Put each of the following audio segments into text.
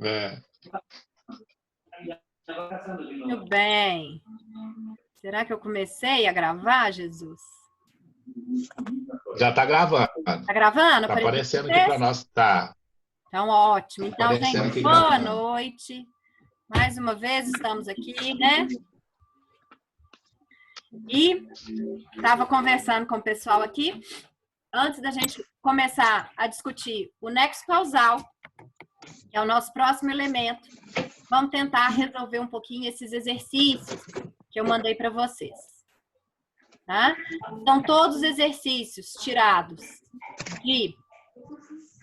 É. Muito bem. Será que eu comecei a gravar, Jesus? Já está gravando. Tá gravando? Está aparecendo aqui para nós. Tá. Então, ótimo. Então, Aparecendo gente, aqui boa gravando. noite. Mais uma vez estamos aqui, né? E estava conversando com o pessoal aqui, antes da gente começar a discutir o nexo causal, que é o nosso próximo elemento, vamos tentar resolver um pouquinho esses exercícios que eu mandei para vocês. Tá? São todos exercícios tirados de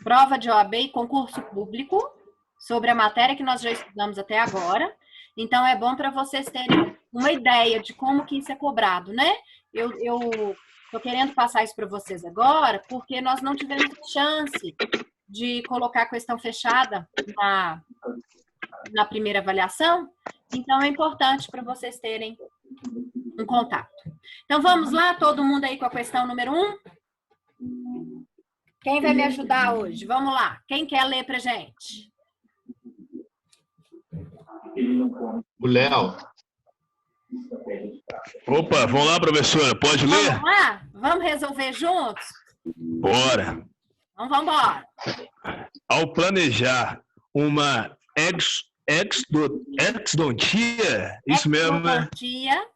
prova de OAB e concurso público, sobre a matéria que nós já estudamos até agora. Então, é bom para vocês terem uma ideia de como que isso é cobrado, né? Eu estou querendo passar isso para vocês agora, porque nós não tivemos chance de colocar a questão fechada na primeira avaliação. Então, é importante para vocês terem um contato. Então, vamos lá, todo mundo aí com a questão número 1? Quem vai me ajudar hoje? Vamos lá. Quem quer ler pra gente? O Léo. Opa, vamos lá, professora. Pode ler? Vamos lá? Vamos resolver juntos? Bora. Então, vamos embora. Ao planejar uma exodontia, isso mesmo, né? Exodontia.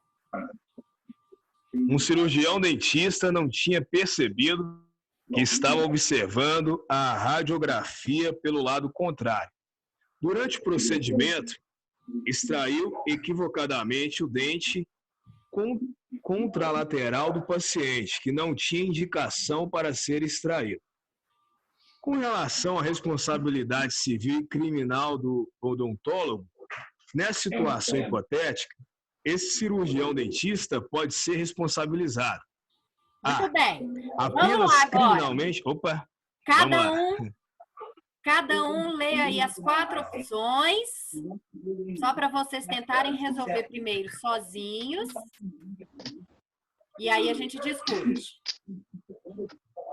Um cirurgião dentista não tinha percebido que estava observando a radiografia pelo lado contrário. Durante o procedimento, extraiu equivocadamente o dente contralateral do paciente, que não tinha indicação para ser extraído. Com relação à responsabilidade civil e criminal do odontólogo, nessa situação hipotética, esse cirurgião dentista pode ser responsabilizado. Muito bem. Apenas Vamos lá agora. criminalmente. Opa! Cada um lê aí as 4 opções, só para vocês tentarem resolver primeiro sozinhos. E aí a gente discute.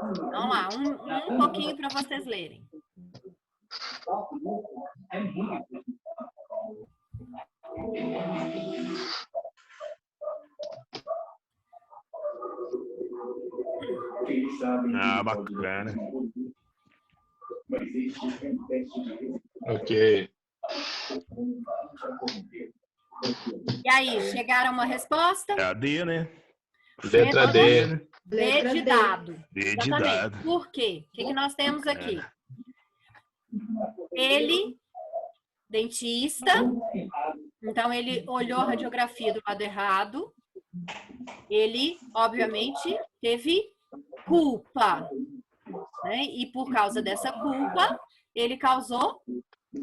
Vamos lá, um pouquinho para vocês lerem. Ah, bacana. Ok. E aí, chegaram a uma resposta? É a D, né? Letra D. D de dado. D de Exatamente. dado. Por quê? O que nós temos aqui? Ele, dentista, então ele olhou a radiografia do lado errado. Ele, obviamente, teve culpa, né? E por causa dessa culpa, ele causou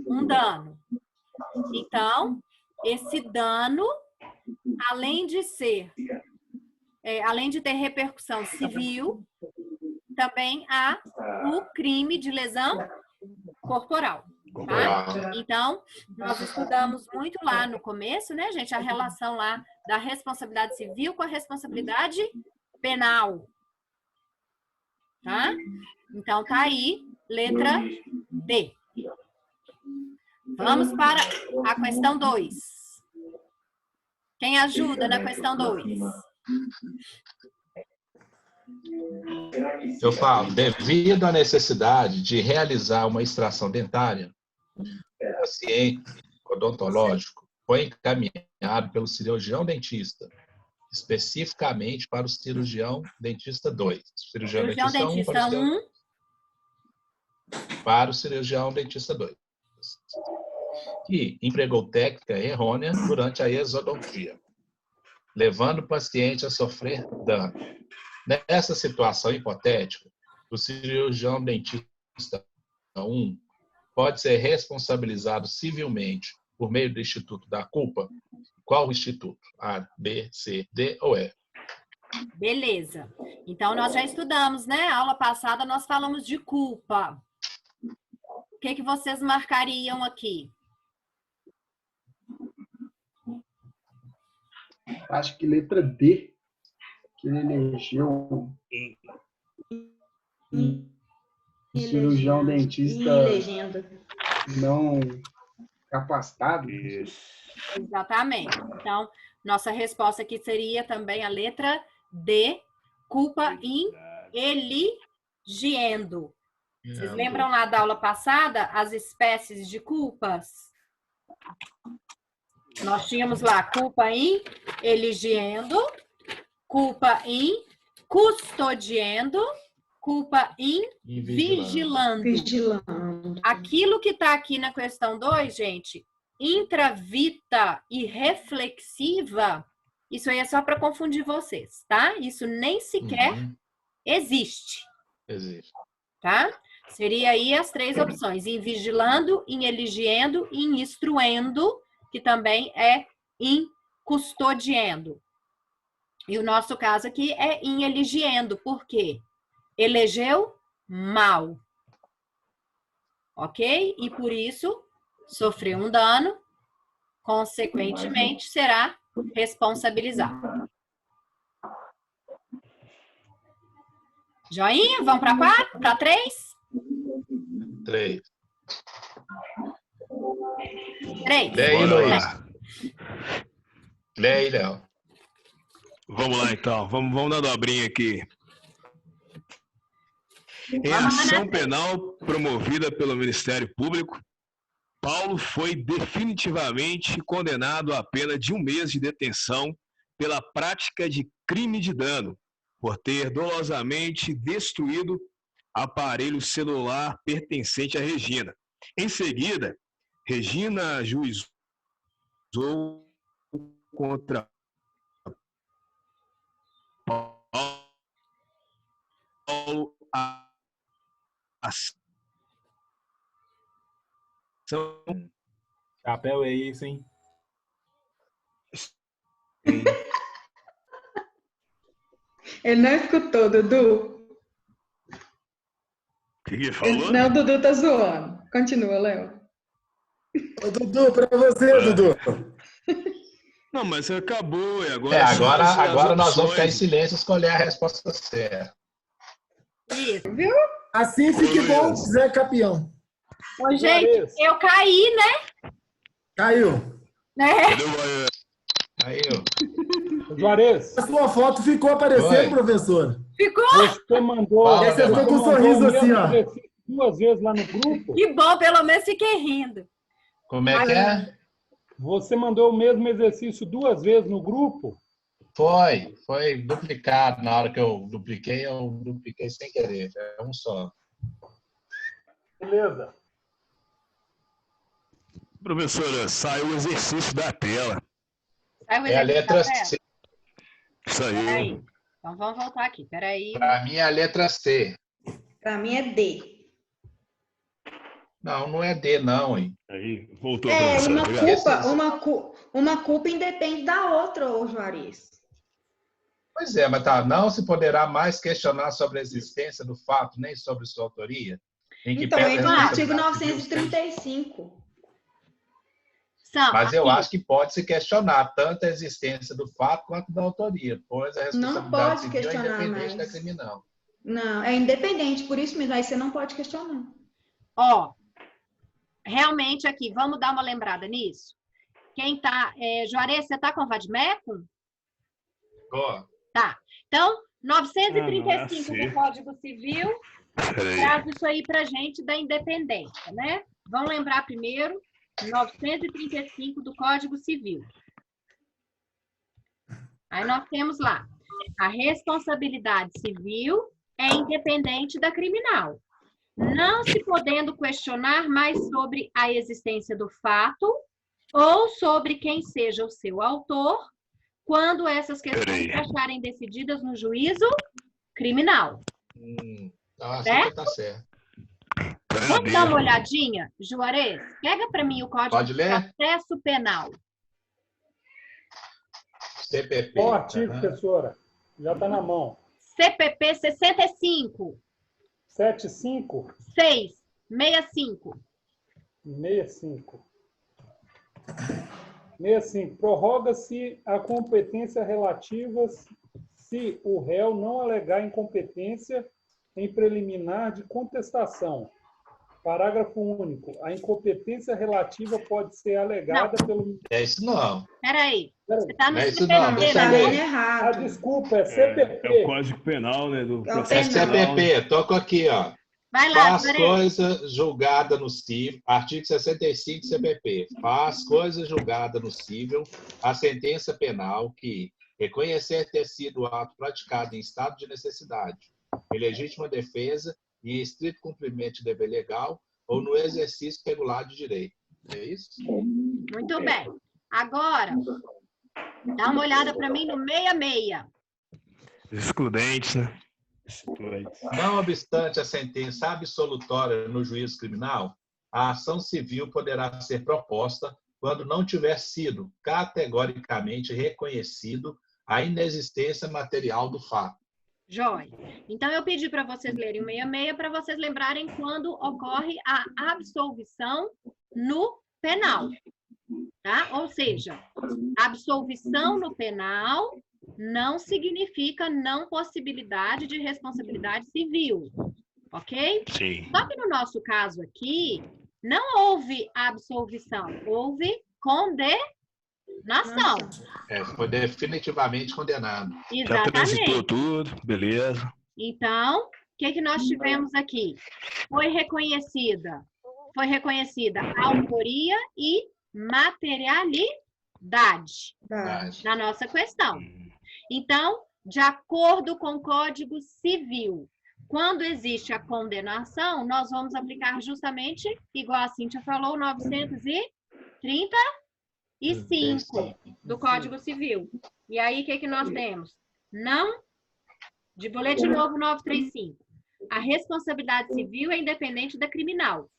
um dano. Então, esse dano, além de ter repercussão civil, também há o crime de lesão corporal. Tá? Então, nós estudamos muito lá no começo, né, gente, a relação lá da responsabilidade civil com a responsabilidade penal. Tá? Então, tá aí, letra D. Vamos para a questão 2. Quem ajuda na questão 2? Eu falo, devido à necessidade de realizar uma extração dentária, o paciente odontológico foi encaminhado pelo cirurgião dentista, especificamente para o cirurgião dentista 2. Cirurgião dentista 1 para o cirurgião dentista 2. Que empregou técnica errônea durante a exodontia, levando o paciente a sofrer dano. Nessa situação hipotética, o cirurgião dentista 1 pode ser responsabilizado civilmente por meio do Instituto da Culpa. Qual instituto? A, B, C, D ou E? Beleza. Então, nós já estudamos, né? A aula passada nós falamos de culpa. O que vocês marcariam aqui? Acho que letra D, que ele elegeu cirurgião dentista. Legenda. não capacitado. Isso. Exatamente. Então, nossa resposta aqui seria também a letra D, culpa in eligiendo. Vocês lembram lá da aula passada as espécies de culpas? Nós tínhamos lá culpa in eligiendo, culpa in custodiando, culpa in vigilando. Aquilo que está aqui na questão 2, gente, intravita e reflexiva, isso aí é só para confundir vocês, tá? Isso nem sequer existe. Existe. Tá? Seria aí as 3 opções: em vigilando, em eligiendo e em instruendo, que também é em custodiando. E o nosso caso aqui é em eligiendo, por quê? Elegeu mal. Ok? E por isso sofreu um dano, consequentemente será responsabilizado. Joinha? Vamos para 4? Para 3? 3. 3. Lê aí, Bora Luiz. lá. Lê aí, Léo. Vamos lá, então. Vamos dar dobrinha aqui. Em Vamos lá, ação né? penal promovida pelo Ministério Público, Paulo foi definitivamente condenado à pena de 1 mês de detenção pela prática de crime de dano, por ter dolosamente destruído aparelho celular pertencente a Regina. Em seguida, Regina ajuizou contra Paulo a ação. Chapéu é isso, hein? Ele não escutou, Dudu. O que ele falou? Não, o Dudu tá zoando. Continua, Léo. Ô, Dudu, para você, Dudu. Não, mas acabou. E agora Agora nós vamos ficar em opções. silêncio e escolher a resposta certa. Isso. Assim fique bom, Zé Campeão. Ô, gente, eu caí, né? Caiu. Cadê o Bahia? Aí, ó. Juarez, A sua foto ficou aparecendo, Oi. professor. Ficou? você mandou. Fala, Essa meu ficou com um mandou sorriso o assim, mesmo ó. exercício 2 vezes lá no grupo. Que bom, pelo menos fiquei rindo. Como é que é? Você mandou o mesmo exercício 2 vezes no grupo. Foi duplicado. Na hora que eu dupliquei sem querer. É um só. Beleza. Professora, saiu o exercício da tela. Sai o É a exercício letra da tela. C. Saiu. Peraí. Então vamos voltar aqui. Peraí. Para mim é a letra C. Pra mim é D. Não, não é D, não, hein? Aí, voltou, É, professora. Obrigado. uma culpa independe da outra, ô Juarez. Pois é, mas tá. Não se poderá mais questionar sobre a existência do fato, nem sobre sua autoria. Em que Então, pese a entra no artigo responsabilidade civil, 935. São, Mas eu aqui. acho que pode se questionar tanto a existência do fato quanto da autoria, pois a Não responsabilidade pode civil é questionar independente da mais. criminal. Não, é independente, por isso mesmo, aí você não pode questionar. Ó, realmente aqui, vamos dar uma lembrada nisso? Quem tá... Juarez, você tá com Vadmecum? Ó, Tá. Então, 935 assim. do Código Civil Peraí. traz isso aí pra gente da independência, né? Vamos lembrar primeiro, 935 do Código Civil. Aí nós temos lá, a responsabilidade civil é independente da criminal, não se podendo questionar mais sobre a existência do fato ou sobre quem seja o seu autor, quando essas questões se acharem decididas no juízo criminal. assim que tá certo. Vamos dar uma olhadinha, Juarez? Pega para mim o Código Pode de ler? Processo Penal. CPP. Qual artigo, Aham. professora? Já está na mão. CPP 65, 75, 665. 65. 65. Prorroga-se a competência relativa se o réu não alegar incompetência em preliminar de contestação. Parágrafo único. A incompetência relativa pode ser alegada pelo... É isso não. Peraí. Você está no Não é isso não, CPP, deixa Tá eu né? lendo ver. Ah, errado. desculpa, é É o CPP. Código Penal, né? Do É o processo É penal. penal, né? CPP, toco aqui, ó. Vai lá, Faz peraí. coisa julgada no cível, artigo 65 CPP. Faz coisa julgada no cível a sentença penal que reconhecer ter sido o ato praticado em estado de necessidade, em legítima defesa e em estrito cumprimento de dever legal ou no exercício regular de direito. É isso? Muito bem. Agora, dá uma olhada para mim no 66. Excludentes, né? Excludentes. Não obstante a sentença absolutória no juízo criminal, a ação civil poderá ser proposta quando não tiver sido categoricamente reconhecido a inexistência material do fato. Joia. Então, eu pedi para vocês lerem o 66 para vocês lembrarem quando ocorre a absolvição no penal. Tá? Ou seja, absolvição no penal não significa não possibilidade de responsabilidade civil, ok? Sim. Só que no nosso caso aqui, não houve absolvição, houve condenação. Foi definitivamente condenado. Já transitou Exatamente. tudo, beleza. Então, o que nós tivemos aqui? Foi reconhecida a autoria e materialidade na nossa questão. Então, de acordo com o Código Civil, quando existe a condenação, nós vamos aplicar justamente, igual a Cíntia falou, 935 do Código Civil. E aí, o que nós temos? Não, vou ler de novo 935. A responsabilidade civil é independente da criminal.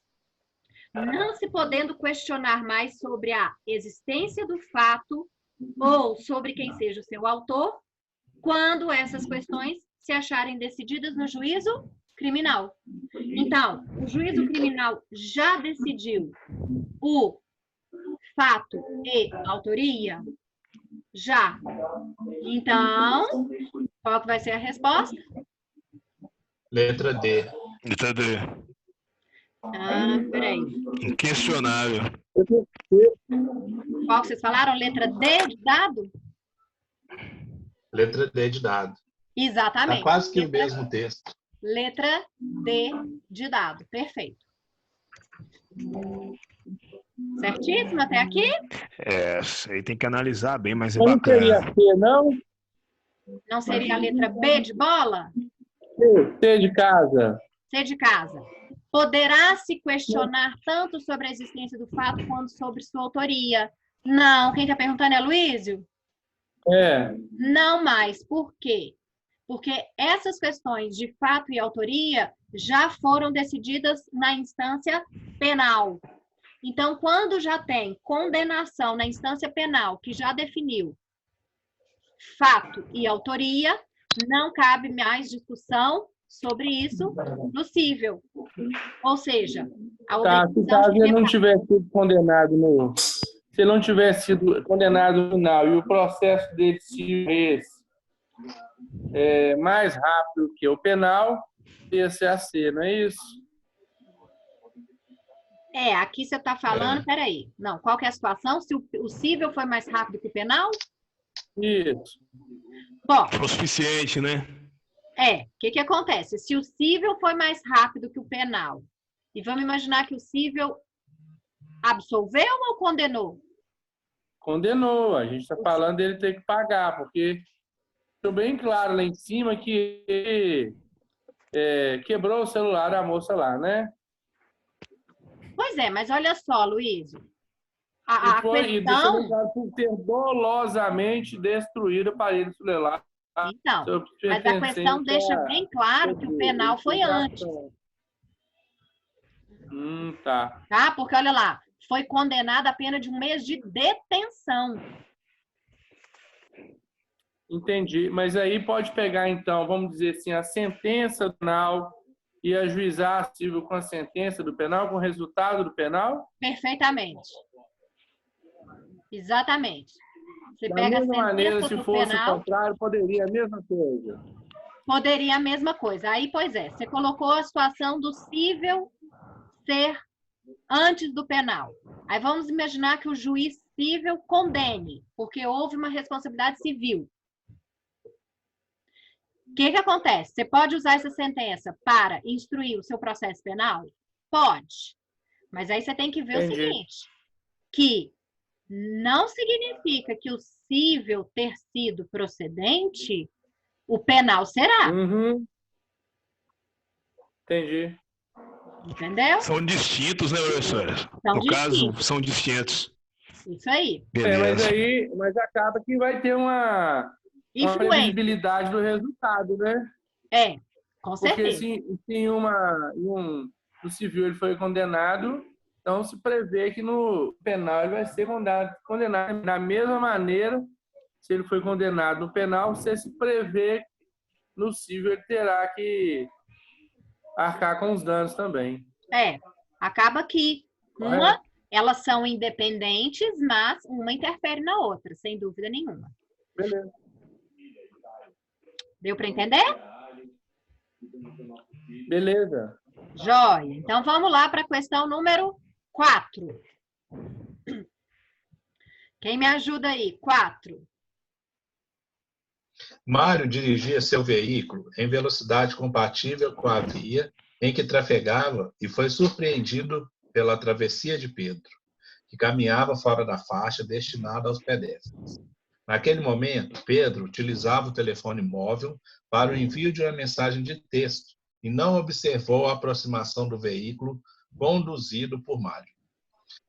Não se podendo questionar mais sobre a existência do fato ou sobre quem seja o seu autor, quando essas questões se acharem decididas no juízo criminal. Então, o juízo criminal já decidiu o fato e autoria? Já. Então, qual que vai ser a resposta? Letra D. Letra D. Peraí. Inquestionável. Qual que vocês falaram? Letra D de dado? Letra D de dado. Exatamente. Está quase que o mesmo texto. Letra D de dado. Perfeito. Certíssimo até aqui? Isso aí tem que analisar bem, mas é Não seria bacana. C, não? Não seria a letra B de bola? C de casa. C de casa. Poderá se questionar tanto sobre a existência do fato quanto sobre sua autoria. Não. Quem está perguntando é Luísio? É. Não mais. Por quê? Porque essas questões de fato e autoria já foram decididas na instância penal. Então, quando já tem condenação na instância penal, que já definiu fato e autoria, não cabe mais discussão sobre isso no cível. Ou seja, a Se caso ele não tivesse sido condenado se ele não tivesse sido condenado no final e o processo dele se mais rápido que o penal, ia ser a C, não é isso? Aqui você está falando, peraí. Não, qual que é a situação? Se o cível foi mais rápido que o penal? Isso. Bom, Foi o suficiente, né? o que acontece? Se o cível foi mais rápido que o penal, e vamos imaginar que o cível absolveu ou condenou? Condenou. A gente está falando dele ter que pagar, porque ficou bem claro lá em cima que quebrou o celular da moça lá, né? Pois é, mas olha só, Luiz. E deixou claro por ter dolosamente destruído o aparelho celular. Então, mas a questão deixa bem claro que o penal foi antes. Tá. Tá? Porque, olha lá, foi condenado a pena de 1 mês de detenção. Entendi. Mas aí pode pegar, então, vamos dizer assim, a sentença do penal e ajuizar civil com a sentença do penal, com o resultado do penal? Perfeitamente. Exatamente. Você Da pega mesma a maneira, sentença se do fosse penal, o contrário, poderia a mesma coisa. poderia a mesma coisa. Aí, pois é, você colocou a situação do cível ser antes do penal. Aí vamos imaginar que o juiz civil condene, porque houve uma responsabilidade civil. O que acontece? Você pode usar essa sentença para instruir o seu processo penal? Pode. Mas aí você tem que ver Entendi. o seguinte, que não significa que o cível ter sido procedente, o penal será. Uhum. Entendi. Entendeu? São distintos, né, professora? São No caso, distintos. são distintos. Isso aí. Beleza. Mas acaba que vai ter uma Influência. previsibilidade do resultado, né? É, com Porque certeza. se no civil ele foi condenado, então se prevê que no penal ele vai ser condenado da mesma maneira. Se ele foi condenado no penal, você se prevê no civil ele terá que arcar com os danos também. É, acaba que elas são independentes, mas uma interfere na outra, sem dúvida nenhuma. Beleza. Deu para entender? Beleza. Joia. Então, vamos lá para a questão número 4. Quem me ajuda aí? 4. Mário dirigia seu veículo em velocidade compatível com a via em que trafegava e foi surpreendido pela travessia de Pedro, que caminhava fora da faixa destinada aos pedestres. Naquele momento, Pedro utilizava o telefone móvel para o envio de uma mensagem de texto e não observou a aproximação do veículo conduzido por Mário.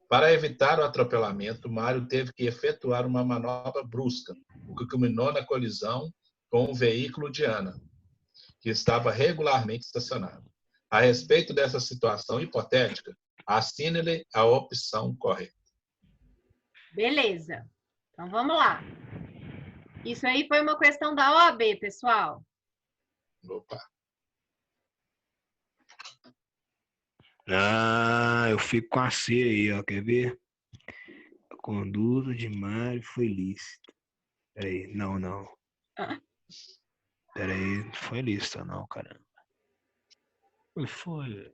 Para evitar o atropelamento, Mário teve que efetuar uma manobra brusca, o que culminou na colisão com o veículo de Ana, que estava regularmente estacionado. A respeito dessa situação hipotética, assine-lhe a opção correta. Beleza. Então, vamos lá. Isso aí foi uma questão da OAB, pessoal. Opa. Ah, eu fico com a C aí, ó. Quer ver? A conduta de Mário foi lícita. Peraí, não. Peraí, não foi lícita não, caramba. Foi.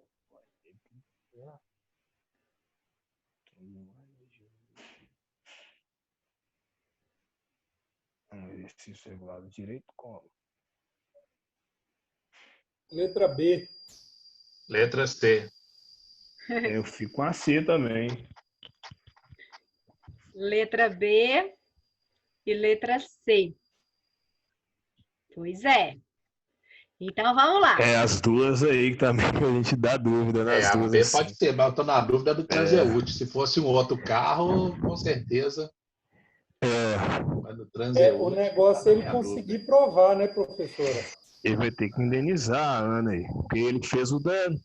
Exercício regulado direito como? Letra B. Letra C. Eu fico com a C também. Letra B e letra C. Pois é. Então, vamos lá. É as duas aí que também a gente dá dúvida nas A duas. B Assim. pode ser, mas eu estou na dúvida do transeúte. Se fosse um outro carro, com certeza. Mas no transeúte, O negócio é ele conseguir provar, né, professora? Ele vai ter que indenizar a Ana aí, porque ele fez o dano.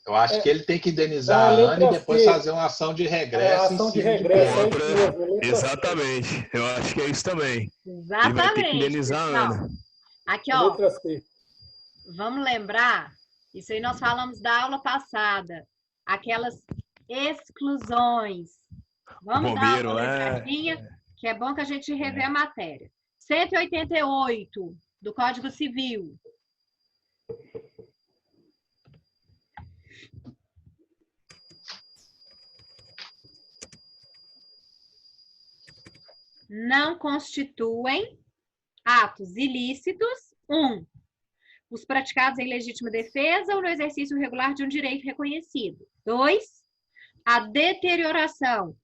Eu acho que ele tem que indenizar a Ana e depois fazer uma ação de regresso. Ação de regresso, é isso mesmo. Exatamente. Eu acho que é isso também. Exatamente. Ele vai ter que indenizar a Ana. Aqui, ó. Letra C. Vamos lembrar, isso aí nós falamos da aula passada, aquelas exclusões. Vamos dar uma lembradinha, que é bom que a gente revê a matéria. 188 do Código Civil. Não constituem atos ilícitos, 1. Os praticados em legítima defesa ou no exercício regular de um direito reconhecido. 2. A deterioração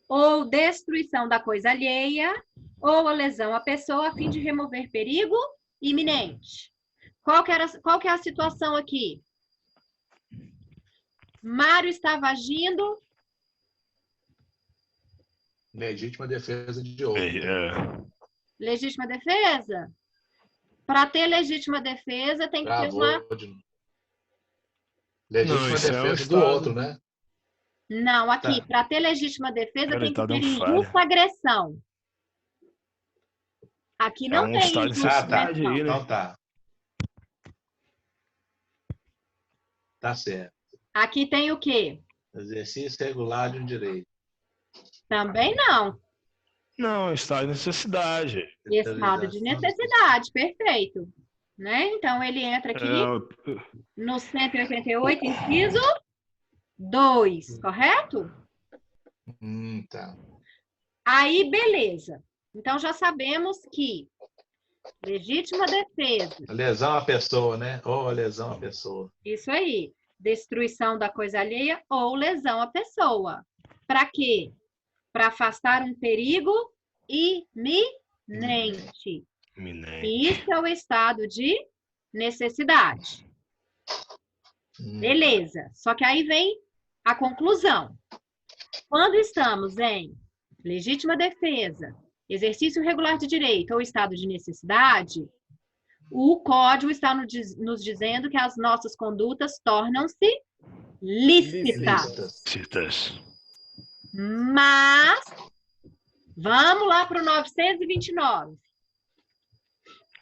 ou destruição da coisa alheia ou a lesão à pessoa a fim de remover perigo iminente. Qual que é a situação aqui? Mário estava agindo... Legítima defesa de outro. Legítima defesa? Para ter legítima defesa, tem que ter uma... Legítima defesa do outro, né? Não, aqui, para ter legítima defesa, tem que ter injusta agressão. Aqui não tem injusta agressão. Então tá. Tá certo. Aqui tem o quê? Exercício regular de um direito. Também não. Não, estado de necessidade. Estado de necessidade, perfeito. Né? Então, ele entra aqui no 188, inciso 2, correto? Tá. Aí, beleza. Então, já sabemos que legítima defesa. Lesão à pessoa, né? Ou lesão à pessoa. Isso aí. Destruição da coisa alheia ou lesão à pessoa. Para quê? Para afastar um perigo iminente. Isso é o estado de necessidade. Beleza. Só que aí vem a conclusão. Quando estamos em legítima defesa, exercício regular de direito ou estado de necessidade, o Código está nos dizendo que as nossas condutas tornam-se lícitas. Mas, vamos lá para o 929.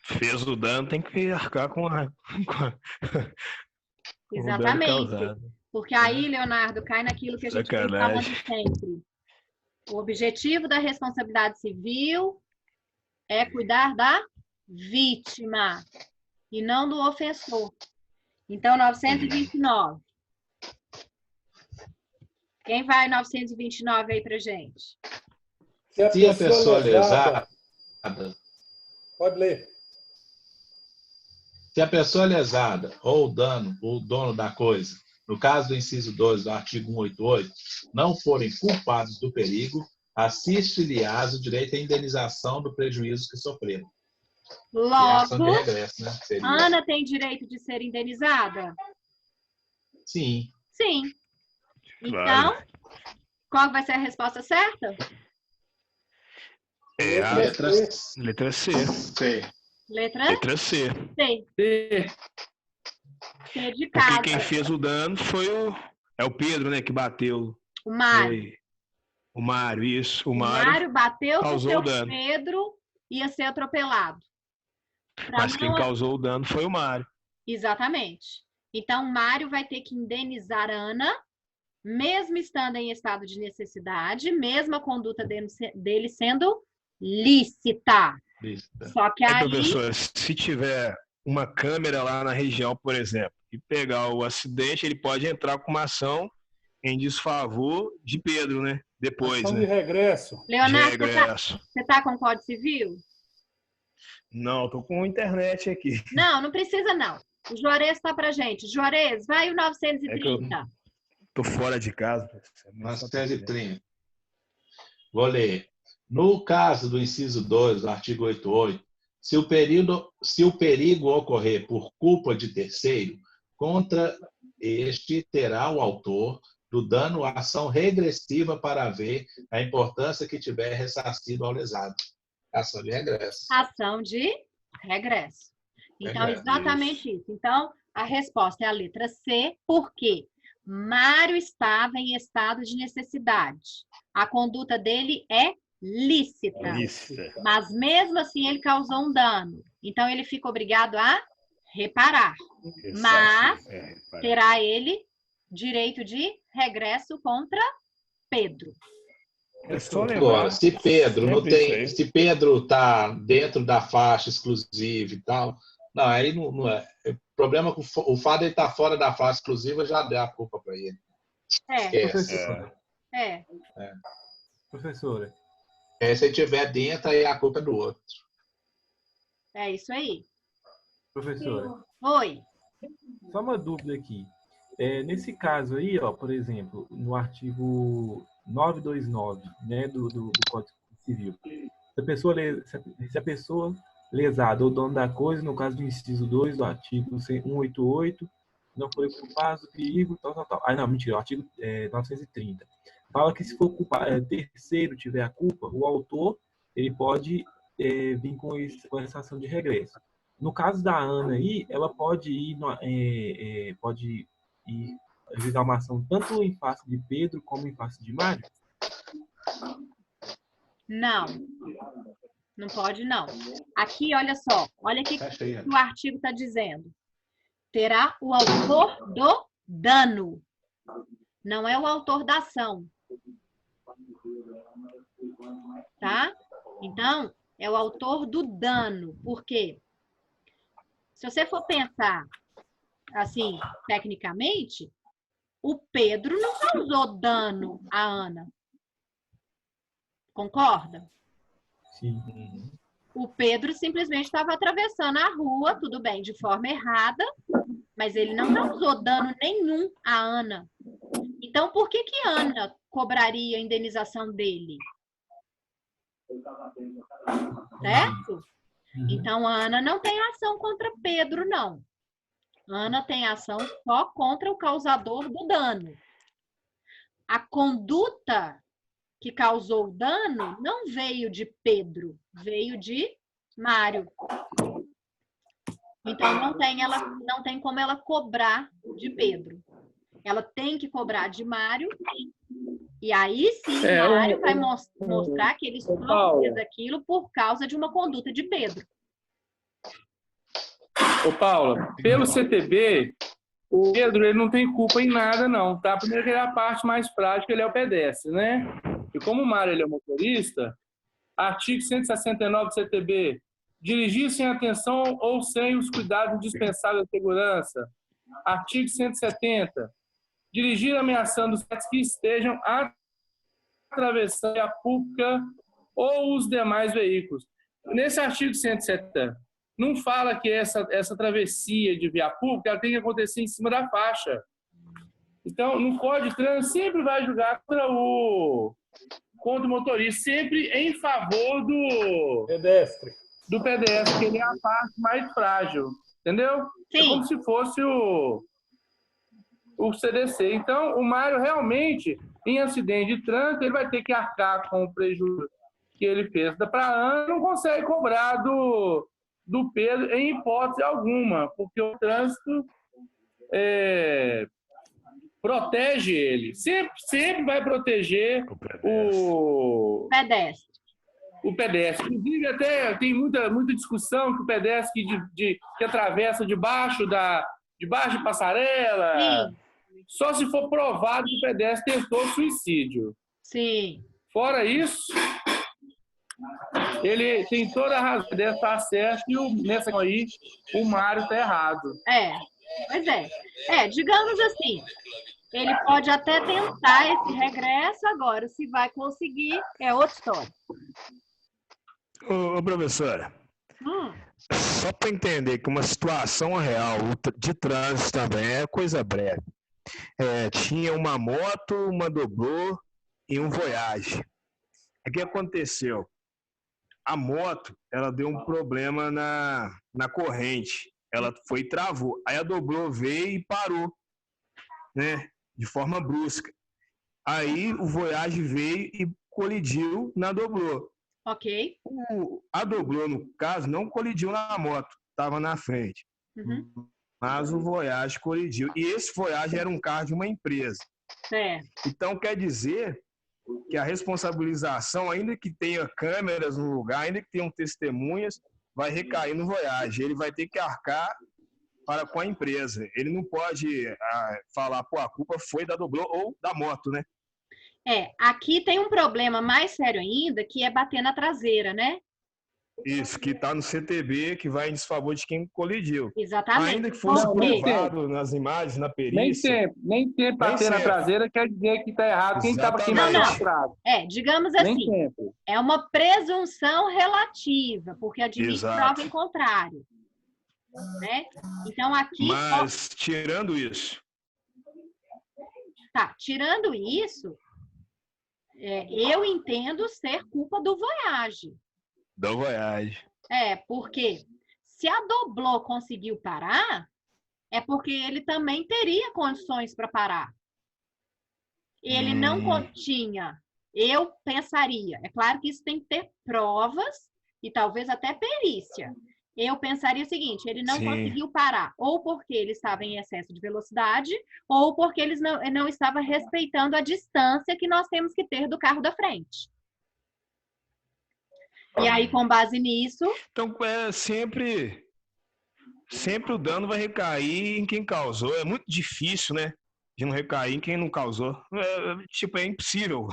Fez o dano, tem que arcar com Exatamente. Porque aí, Leonardo, cai naquilo que a gente vem falando sempre. O objetivo da responsabilidade civil é cuidar da vítima e não do ofensor. Então, 929. Quem vai 929 aí pra gente? Se a pessoa lesada... Pode ler. Se a pessoa lesada ou o dono da coisa, no caso do inciso 2 do artigo 188, não forem culpados do perigo, assiste-lhes o direito à indenização do prejuízo que sofreram. Logo, de regresso, né? Seria. Ana tem direito de ser indenizada? Sim. Sim. Então, Claro. qual vai ser a resposta certa? É a letra C. Letra C. C. C de Porque casa. quem fez o dano foi o Pedro, né? Que bateu. O Mário. O Mário, isso. O Mário bateu causou porque o dano. o Pedro ia ser atropelado. Mas quem causou o dano foi o Mário. Exatamente. Então, o Mário vai ter que indenizar a Ana, mesmo estando em estado de necessidade, mesmo a conduta dele sendo lícita. Só que aí... Professor, se tiver uma câmera lá na região, por exemplo, e pegar o acidente, ele pode entrar com uma ação em desfavor de Pedro, né? Depois, ação né? de regresso. Leonardo, você está com o Código Civil? Não, tô com internet aqui. Não precisa não. O Juarez está pra gente. Juarez, vai o 930. Tô fora de casa. 930. Vou ler. No caso do inciso 2 do artigo 88, se o perigo ocorrer por culpa de terceiro, contra este terá o autor do dano ação regressiva para ver a importância que tiver ressarcido ao lesado. Ação de regresso. Ação de regresso. Então, exatamente isso. Então, a resposta é a letra C, porque Mário estava em estado de necessidade. A conduta dele é lícita. Mas, mesmo assim, ele causou um dano. Então, ele fica obrigado a reparar. Mas terá ele direito de regresso contra Pedro. É só lembrar. Agora, se Pedro está dentro da faixa exclusiva e tal, não, aí não é. O problema é que o fato de ele estar fora da faixa exclusiva já dá a culpa para ele. Professora. Se ele estiver dentro, aí a culpa é do outro. É isso aí. Professora. Oi. Só uma dúvida aqui. Nesse caso aí, ó, por exemplo, no artigo 929, né, do Código Civil, se a pessoa lesada ou dono da coisa, no caso do inciso 2 do artigo 188, não foi culpado do perigo, tal. Ah, não, mentira, o artigo 930. Fala que se for terceiro tiver a culpa, o autor ele pode vir com essa ação de regresso. No caso da Ana aí, ela pode ir ajuizar uma ação tanto em face de Pedro como em face de Mário? Não. Não pode, não. Aqui, olha só. Olha o que o artigo está dizendo. Terá o autor do dano. Não é o autor da ação. Tá? Então, é o autor do dano. Por quê? Se você for pensar assim, tecnicamente, o Pedro não causou dano à Ana. Concorda? Sim. O Pedro simplesmente estava atravessando a rua, tudo bem, de forma errada, mas ele não causou dano nenhum à Ana. Então, por que que Ana cobraria a indenização dele? Certo? Então, a Ana não tem ação contra Pedro, não. Ana tem ação só contra o causador do dano. A conduta que causou o dano não veio de Pedro, veio de Mário. Então, não tem como ela cobrar de Pedro. Ela tem que cobrar de Mário. E aí sim, Mário vai mostrar que ele só fez aquilo por causa de uma conduta de Pedro. Ô, Paula, pelo CTB, o Pedro ele não tem culpa em nada, não, tá? Primeiro que ele é a parte mais prática, ele é o pedestre, né? E como o Mário ele é motorista, artigo 169 do CTB, dirigir sem atenção ou sem os cuidados dispensáveis de segurança. Artigo 170, dirigir ameaçando os que estejam atravessando a pública ou os demais veículos. Nesse artigo 170, não fala que essa travessia de via pública ela tem que acontecer em cima da faixa. Então, no Código de Trânsito sempre vai julgar contra o motorista, sempre em favor do pedestre, que ele é a parte mais frágil, entendeu? Sim. É como se fosse o CDC. Então, o Mário realmente, em acidente de trânsito, ele vai ter que arcar com o prejuízo que ele fez para a Ana, não consegue cobrar do Pedro em hipótese alguma, porque o trânsito protege ele. Sempre vai proteger o pedestre. Inclusive, até tem muita discussão que o pedestre que atravessa debaixo de passarela, Sim. só se for provado que o pedestre tentou suicídio. Sim. Fora isso, ele tem toda a razão, ele deve estar certo e nessa aí o Mário está errado. Pois é. Digamos assim, ele pode até tentar esse regresso agora, se vai conseguir, é outra história. Ô, professora, só para entender que uma situação real de trânsito também é coisa breve. Tinha uma moto, uma doblô e um Voyage. O que aconteceu? A moto, ela deu um problema na corrente. Ela foi e travou. Aí a doblô veio e parou, né? De forma brusca. Aí o Voyage veio e colidiu na doblô. Ok. A doblô, no caso, não colidiu na moto, estava na frente. Mas o Voyage colidiu. E esse Voyage era um carro de uma empresa. Então, quer dizer que a responsabilização, ainda que tenha câmeras no lugar, ainda que tenham testemunhas, vai recair no Voyage. Ele vai ter que arcar com a empresa. Ele não pode falar, a culpa foi da doblô ou da moto, né? Aqui tem um problema mais sério ainda, que é bater na traseira, né? Isso, que está no CTB, que vai em desfavor de quem colidiu. Exatamente. Ainda que fosse provado nas imagens, na perícia. Nem sempre bater na traseira quer dizer que está errado quem estava aqui atrás. Digamos assim, é uma presunção relativa, porque admite prova em contrário. Né? Então, aqui... Mas, tirando isso... Tirando isso, eu entendo ser culpa do Voyage. Do Voyage. Porque se a doblô conseguiu parar, é porque ele também teria condições para parar. Ele não tinha. Eu pensaria. É claro que isso tem que ter provas e talvez até perícia. Eu pensaria o seguinte, ele não conseguiu parar, ou porque ele estava em excesso de velocidade, ou porque ele não estava respeitando a distância que nós temos que ter do carro da frente. E aí, com base nisso... Então, sempre o dano vai recair em quem causou. É muito difícil, né? De não recair em quem não causou. É impossível.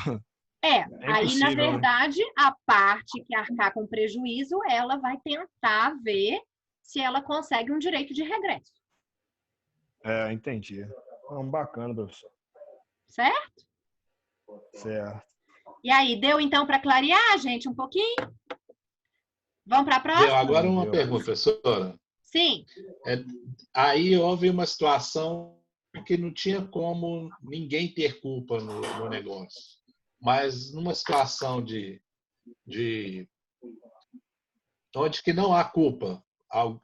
Aí, na verdade, a parte que arcar com prejuízo, ela vai tentar ver se ela consegue um direito de regresso. Entendi. Bacana, professor. Certo? Certo. E aí, deu então para clarear, gente, um pouquinho? Vamos para a próxima? Agora uma pergunta, professora. Sim. Aí houve uma situação que não tinha como ninguém ter culpa no negócio. Mas numa situação de onde que não há culpa,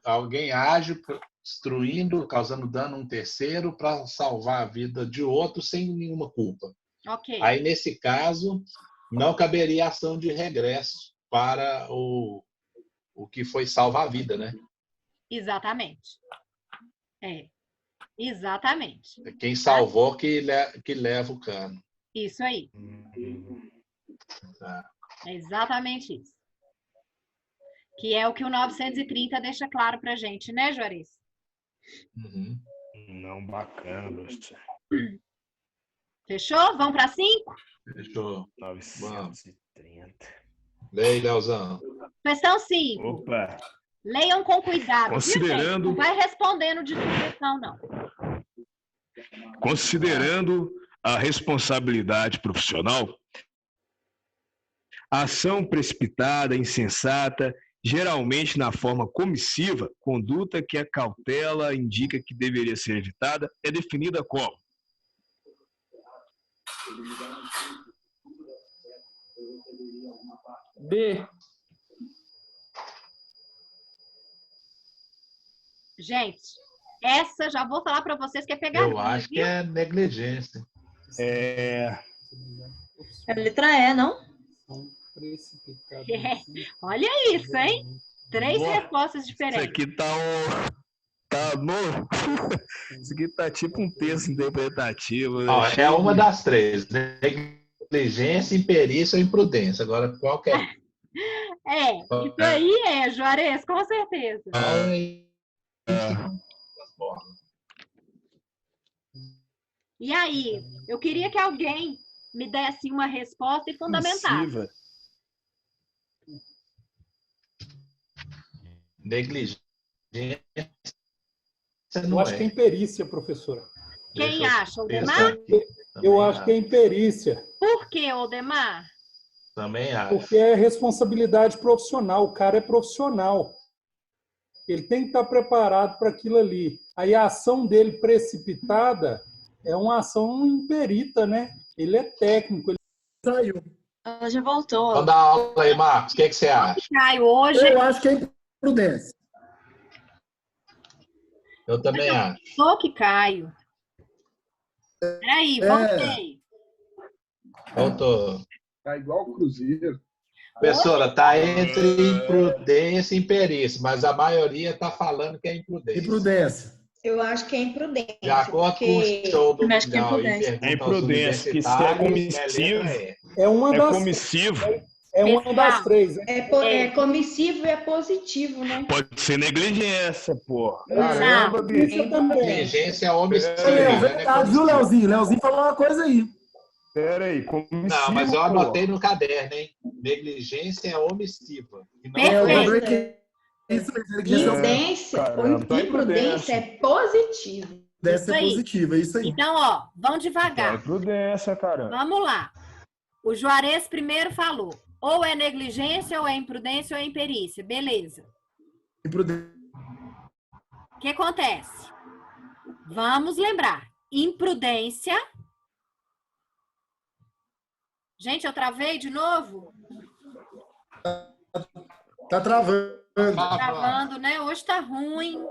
alguém age destruindo, causando dano a um terceiro para salvar a vida de outro sem nenhuma culpa. Ok. Aí, nesse caso, não caberia ação de regresso para o que foi salvar a vida, né? Exatamente. Exatamente. Quem salvou que leva o cano. Isso aí. Tá. É exatamente isso. Que é o que o 930 deixa claro pra gente, né, Juarez? Uhum. Não, bacana, professor. Fechou? Vamos para 5? Fechou. 930. Leia, Leozão. Questão 5. Opa! Leiam com cuidado. Considerando- Viu, gente? Não vai respondendo de direção, não. Considerando a responsabilidade profissional, a ação precipitada, insensata, geralmente na forma comissiva, conduta que a cautela indica que deveria ser evitada, é definida como? B. Gente, essa já vou falar para vocês que é pegadinha, Eu acho que é negligência. É a letra E, não? Olha isso, hein? 3 Boa. respostas Isso diferentes. aqui tá novo. Isso aqui tá tipo um texto interpretativo. Né? Ó, é uma das 3. Negligência, imperícia ou imprudência. Agora, qual que é? Isso aí é, Juarez, com certeza. E aí, eu queria que alguém me desse uma resposta e fundamentasse. Comissiva. Negligência. Eu acho que é imperícia, professora. Quem Deixa eu acha, pensar Odemar? aqui. Eu acho que é imperícia, Por que, Odemar? Também acho. porque é responsabilidade profissional. O cara é profissional. Ele tem que estar preparado para aquilo ali. Aí a ação dele precipitada é uma ação imperita, né? Ele é técnico, ele saiu. Ela já voltou. Vamos dar aula aí, Marcos. O que você acha? Caio, hoje Eu acho que é imprudência. Eu também acho. sou que Caio. Peraí, voltei. Voltou. Tá igual o Cruzeiro. Professora, está entre imprudência e imperícia, mas a maioria está falando que é imprudência. Imprudência. Eu acho que é imprudência. De acordo com o show do Eu acho que é Mundial e imprudência. pergunta É aos imprudência, que se é universitários, comissivo, a letra é. é uma é das, comissivo, é uma das 3. Né? É comissivo e é positivo, né? pode ser negligência, pô. Caramba, bicho. É também. Negligência é homicídio. É né? verdade, viu, Leozinho? Leozinho falou uma coisa aí. Pera aí, comissivo, Não, mas eu pô. anotei no caderno, hein? Negligência é omissiva. E não Perfeito. Eu lembrei que isso, negligência Imprudência caramba, tá imprudência é positivo. deve Isso ser aí. positiva, é isso aí. Então, ó, vão É devagar. imprudência, caramba. Vamos lá. O Juarez primeiro falou. Ou é negligência, ou é imprudência, ou é imperícia. Beleza. Imprudência. O que acontece? Vamos lembrar. Imprudência. Gente, eu travei de novo? Tá travando. Travando, né? Hoje tá ruim.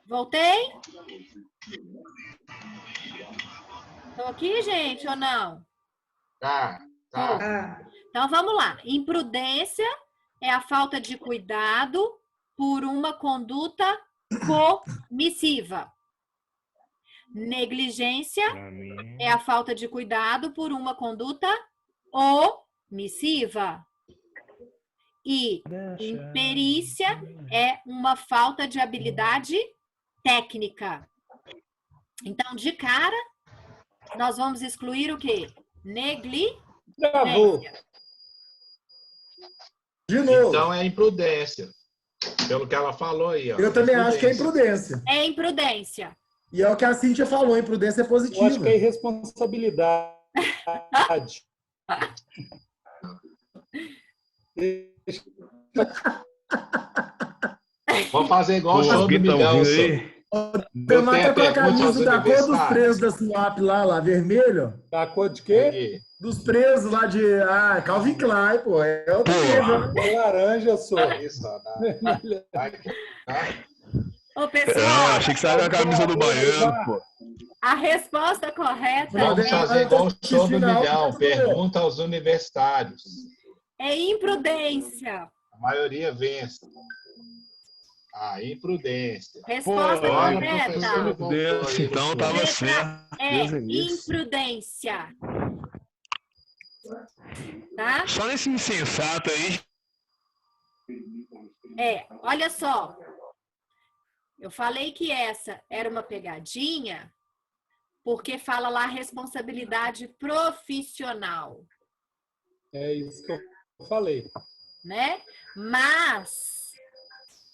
Voltei? Tô aqui, gente, ou não? Tá. Ah, Então, vamos lá. Imprudência é a falta de cuidado por uma conduta comissiva. Negligência Pra mim, é a falta de cuidado por uma conduta omissiva. E imperícia é uma falta de habilidade técnica. Então, de cara, nós vamos excluir o quê? Travou. De novo. Então é imprudência. Pelo que ela falou aí. Ó. Eu também acho que é imprudência. É imprudência. E é o que a Cíntia falou, imprudência é Eu acho que é positiva. irresponsabilidade. Vamos fazer igual o show do Alguém tá Miguel, ouvindo só. aí? Eu Você tenho quer colocar a pergunta aos lista da cor dos universitários. presos da Sinop lá, vermelho? Da cor de quê? Aqui. Dos presos lá de Calvin Klein, pô. É o que teve, né? É laranja, sou. Isso, ó, tá? Ô, Ah, pessoal, achei que você era a camisa do Baiano, pô. a resposta correta Vamos fazer igual o show do Final, Milhão. tá Pergunta aos universitários. é imprudência. A maioria vence. A imprudência. Resposta Olha, correta. professor, voltou Deus, aí, então professor. tava Letra certo. É Deus é nisso. imprudência. Tá? Só nesse insensato aí. Olha só. Eu falei que essa era uma pegadinha porque fala lá responsabilidade profissional, É isso que eu falei. né? Mas,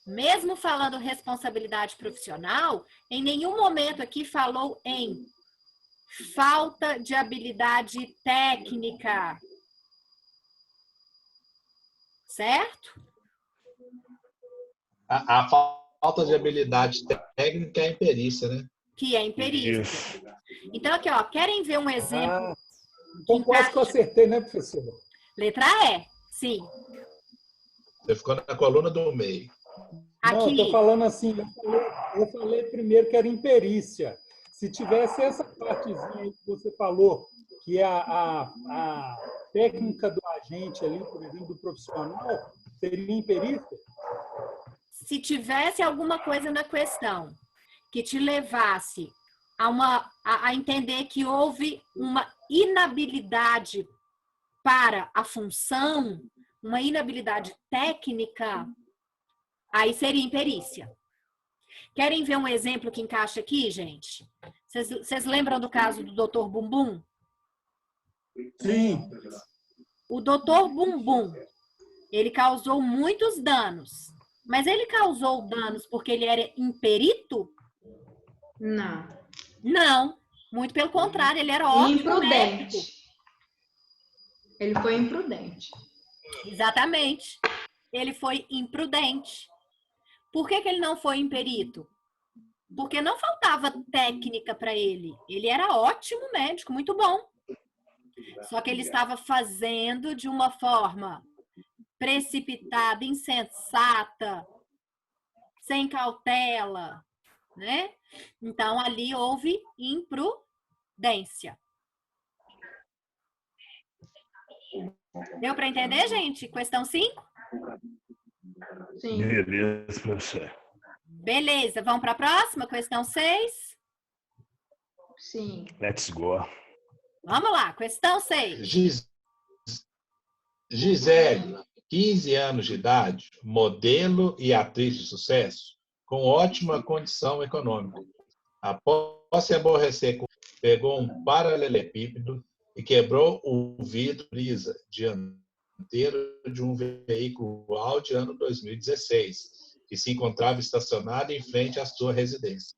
mesmo falando responsabilidade profissional, em nenhum momento aqui falou em falta de habilidade técnica. Certo? A falta de habilidade técnica é imperícia, né? Que é imperícia. Isso. Então, aqui, ó, querem ver um exemplo? Então quase que eu acertei, né, professor? Letra E, sim. Você ficou na coluna do meio. Não, eu Aqui, tô falando assim, eu falei primeiro que era imperícia. Se tivesse essa partezinha aí que você falou, que é a técnica do agente ali, por exemplo, do profissional, seria imperícia? se tivesse alguma coisa na questão que te levasse a entender que houve uma inabilidade para a função, uma inabilidade técnica, aí seria imperícia. Querem ver um exemplo que encaixa aqui, gente? Vocês lembram do caso do Dr. Bumbum? Sim. O Dr. Bumbum, ele causou muitos danos. Mas ele causou danos porque ele era imperito? Não. Não. Muito pelo contrário, ele era ótimo médico. Imprudente. Ele foi imprudente. Exatamente. Ele foi imprudente. Por que ele não foi imperito? Porque não faltava técnica para ele. Ele era ótimo médico, muito bom. Só que ele estava fazendo de uma forma precipitada, insensata, sem cautela, né? Então, ali houve imprudência. Deu para entender, gente? Questão 5? Sim. Beleza, professor. Beleza, vamos para a próxima? Questão 6? Sim. Let's go. Vamos lá, questão 6. Gisele, 15 anos de idade, modelo e atriz de sucesso, com ótima condição econômica. Após se aborrecer, pegou um paralelepípedo e quebrou o vidro brisa dianteiro de um veículo Audi ano 2016, que se encontrava estacionado em frente à sua residência.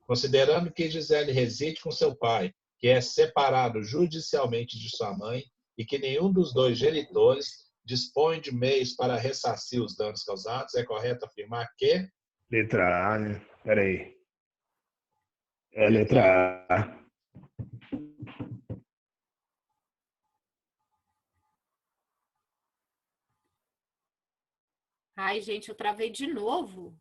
Considerando que Gisele reside com seu pai, que é separado judicialmente de sua mãe, e que nenhum dos dois genitores dispõe de meios para ressarcir os danos causados, é correto afirmar que... Letra A, né? Peraí. É letra A. Ai, gente, eu travei de novo.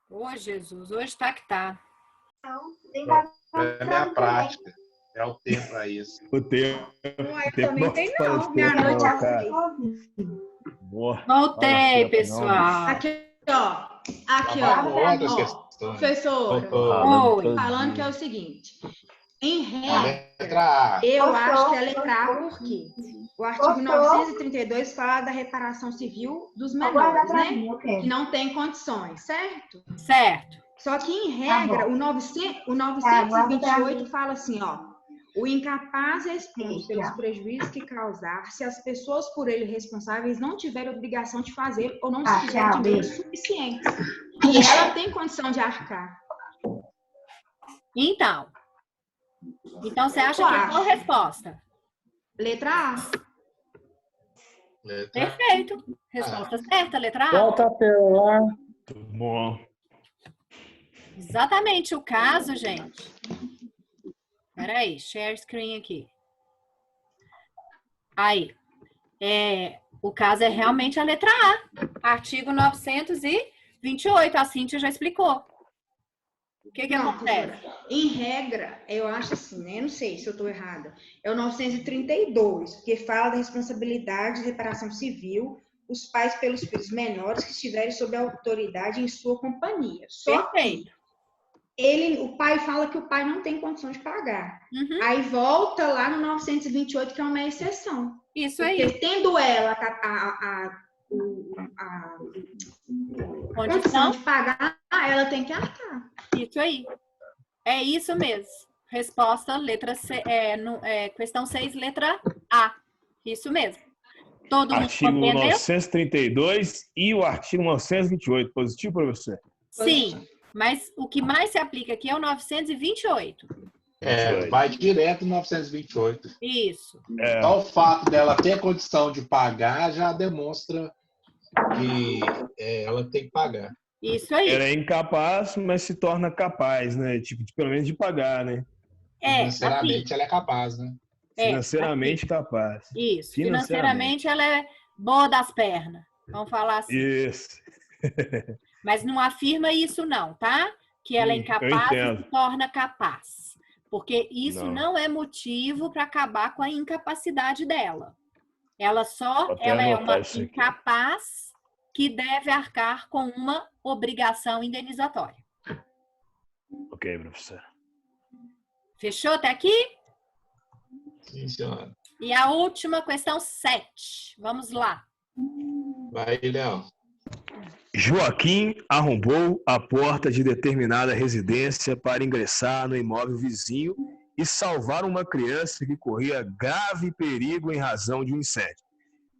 Ô, Jesus, hoje tá que tá. É minha prática. É o tempo para isso. O tempo. Eu também tem não. Minha noite é Boa. Voltei, pessoal. Aqui, ó. Aqui, Trabalho com outras ó. questões. Professor, Oi. falando que é o seguinte. Em A regra, letra A. eu acho que é letra A, por quê? O artigo 932 fala da reparação civil dos menores, né? Que não tem condições, certo? Certo. Só que, em regra, o 928 fala assim, ó. O incapaz responde pelos prejuízos que causar se as pessoas por ele responsáveis não tiverem obrigação de fazer ou não se fizerem de meios suficientes. E ela tem condição de arcar. Então você acha que é qual resposta? Letra A. Perfeito. Resposta certa, letra A. Volta a tela lá. Bom. Exatamente o caso, gente. Peraí, share screen aqui. Aí. O caso é realmente a letra A. Artigo 928. A Cíntia já explicou. O que acontece? Em regra, eu acho assim, né? Eu não sei se eu estou errada. É o 932, porque fala da responsabilidade de reparação civil os pais pelos filhos menores que estiverem sob a autoridade em sua companhia. Só Perfeito. que o pai fala que o pai não tem condição de pagar. Uhum. Aí volta lá no 928, que é uma exceção. Isso aí. Porque tendo ela a condição de pagar, ela tem que arcar. Isso aí. É isso mesmo. Resposta, letra C, questão 6, letra A. Isso mesmo. Todo mundo Artigo compreendeu? 932 e o artigo 928. Positivo, professor? Sim, mas o que mais se aplica aqui é o 928. Vai direto no 928. Isso. Só o fato dela ter condição de pagar já demonstra que ela tem que pagar. Isso aí. Ela é incapaz, mas se torna capaz, né? Tipo, pelo menos de pagar, né? Financeiramente assim, ela é capaz, né? Financeiramente capaz. Isso. Financeiramente ela é boa das pernas. Vamos falar assim. Isso. Mas não afirma isso não, tá? Que ela é incapaz e se torna capaz. Porque isso não é motivo para acabar com a incapacidade dela. Ela é uma incapaz que deve arcar com uma obrigação indenizatória. Ok, professor. Fechou até aqui? Sim, senhora. E a última questão 7. Vamos lá. Vai, Léo. Joaquim arrombou a porta de determinada residência para ingressar no imóvel vizinho e salvar uma criança que corria grave perigo em razão de um incêndio.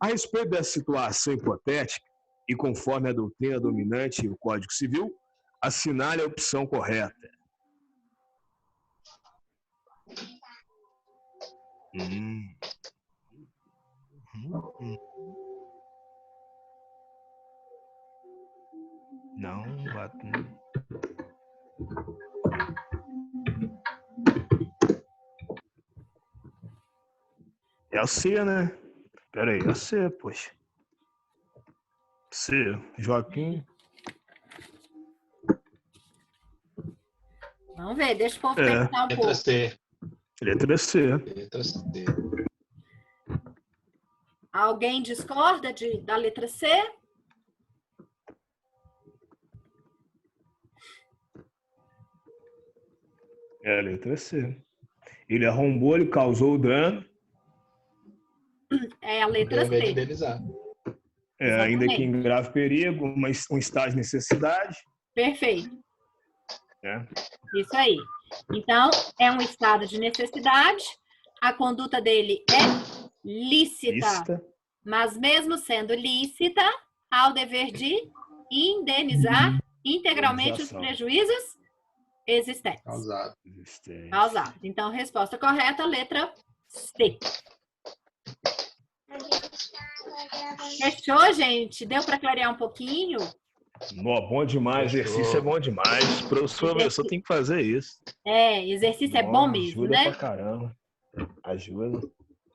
A respeito dessa situação hipotética, e conforme a doutrina dominante e o Código Civil, assinale a opção correta. Não, é o C, né? Pera aí, é o C, poxa. C, Joaquim. Vamos ver, deixa o povo pensar um pouco. Letra C. Letra C. Letra C. Alguém discorda da letra C? É a letra C. Ele arrombou, ele causou dano. É a letra C. Indenizar. Ainda que em grave perigo, um estágio de necessidade. Perfeito. Isso aí. Então, é um estado de necessidade. A conduta dele é lícita. Mas mesmo sendo lícita, há o dever de indenizar integralmente os prejuízos existentes. Causados. Então, resposta correta, letra C. Fechou, gente? Deu para clarear um pouquinho? Bom demais, exercício é bom demais. Professor tem que fazer isso. Exercício é bom mesmo, ajuda né? Pra caramba. Ajuda.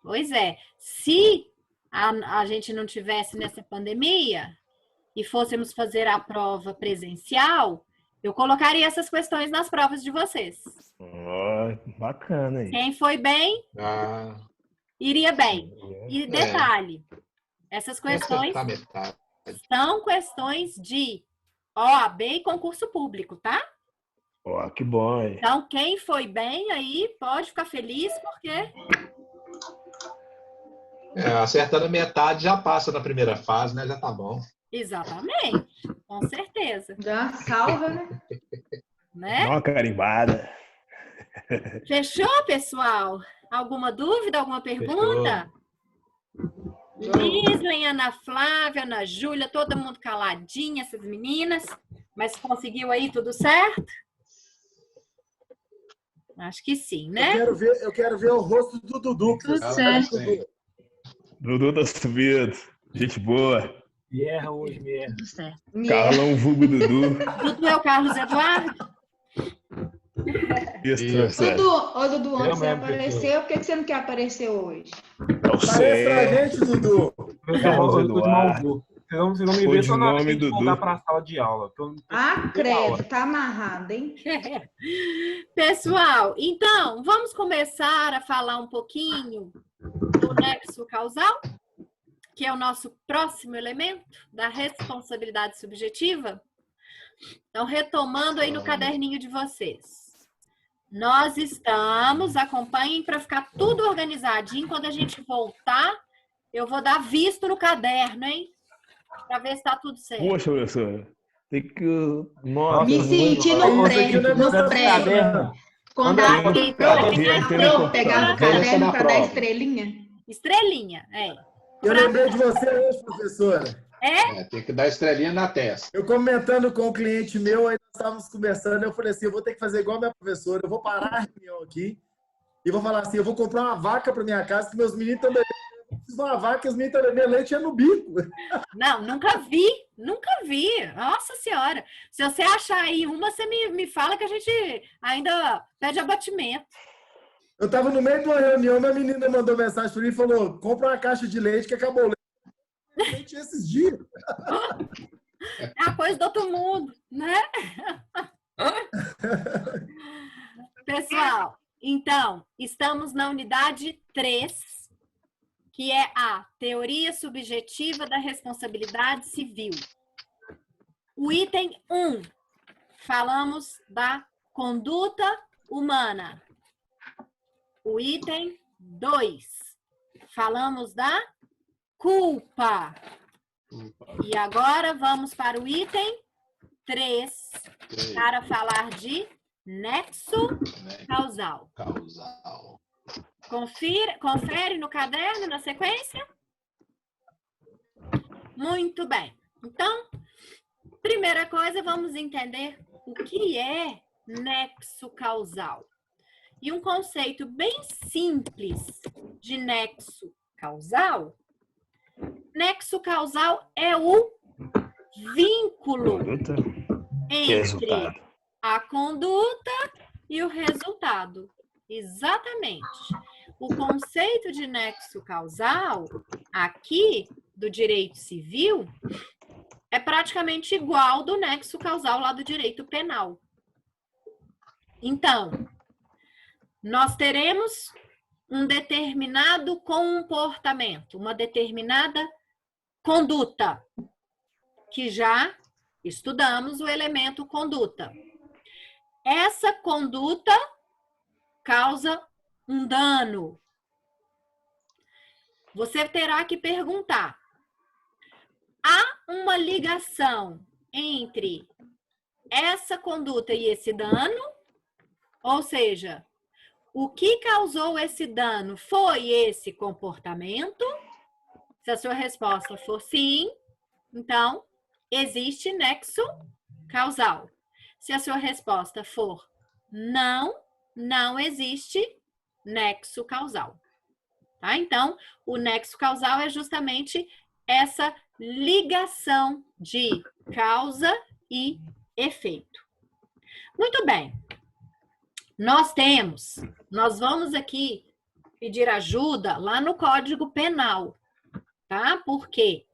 Pois é. Se a gente não tivesse nessa pandemia e fôssemos fazer a prova presencial, eu colocaria essas questões nas provas de vocês. Bacana aí. Quem foi bem, iria bem. E detalhe, essas questões são questões de OAB e concurso público, tá? Que bom. Aí. Então, quem foi bem aí pode ficar feliz, porque... acertando metade já passa na primeira fase, né? Já tá bom. Exatamente, com certeza. Já salva, né? Dá uma carimbada. Fechou, pessoal? Alguma dúvida, alguma pergunta? Lislen, Ana Flávia, Ana Júlia, todo mundo caladinha, essas meninas. Mas conseguiu aí tudo certo? Acho que sim, né? Eu quero ver o rosto do Dudu. Tudo Ela certo. também. Dudu tá subido. Gente boa. Erra hoje mesmo. Tudo certo. Carlão vulgo Dudu. Dudu é o Carlos Isso, Eduardo? Isso. professor. Dudu, ontem Eu você mesmo, apareceu, por que você não quer aparecer hoje? Eu Parece pra sei. gente, Dudu. Carlos Eu tô de mau Eduardo. humor. Vocês vão me ver só na hora que a gente Codinome voltar Dudu. para a sala de aula. Que eu não tô Ah, toda aula. credo, tá amarrado, hein? Pessoal, então, vamos começar a falar um pouquinho do nexo causal, que é o nosso próximo elemento da responsabilidade subjetiva. Então, retomando aí no caderninho de vocês. Nós estamos, acompanhem para ficar tudo organizadinho. Quando a gente voltar, eu vou dar visto no caderno, hein? Para ver se está tudo certo. Poxa, professor. Tem que... Nossa, Me senti no Isso aqui pré, não é no pré. Caderno. Quando Quando a eu- Pri pegar no Deixa caderno na para dar prova. estrelinha. Estrelinha, é. Eu lembrei de você hoje, professora. Tem que dar estrelinha na testa. Eu comentando com um cliente meu, aí nós estávamos conversando, eu falei assim, eu vou ter que fazer igual a minha professora, eu vou parar a reunião aqui e vou falar assim, eu vou comprar uma vaca para minha casa, que meus meninos estão bebendo. Eu preciso de uma vaca, e os meninos estão bebendo leite é no bico. Não, nunca vi, nunca vi. Nossa Senhora. Se você achar aí uma, você me fala que a gente ainda pede abatimento. Eu estava no meio de uma reunião, minha menina mandou mensagem para mim e falou, compra uma caixa de leite que acabou o leite. Leite esses dias. É a coisa do outro mundo, né? Pessoal, então, estamos na unidade 3, que é a teoria subjetiva da responsabilidade civil. O item 1, falamos da conduta humana. O item 2, falamos da culpa. E agora vamos para o item 3, para falar de nexo causal. Causal. Confere no caderno, na sequência? Muito bem. Então, primeira coisa, vamos entender o que é nexo causal. E um conceito bem simples de nexo causal. Nexo causal é o vínculo entre Resultado. a conduta e o resultado. Exatamente. O conceito de nexo causal, aqui do direito civil, é praticamente igual do nexo causal lá do direito penal. Então, nós teremos um determinado comportamento, uma determinada conduta, que já estudamos o elemento conduta. Essa conduta causa um dano. Você terá que perguntar: há uma ligação entre essa conduta e esse dano? Ou seja, o que causou esse dano foi esse comportamento? Se a sua resposta for sim, então existe nexo causal. Se a sua resposta for não, não existe nexo causal. Tá? Então, o nexo causal é justamente essa ligação de causa e efeito. Muito bem. Nós vamos aqui pedir ajuda lá no Código Penal, tá? Porque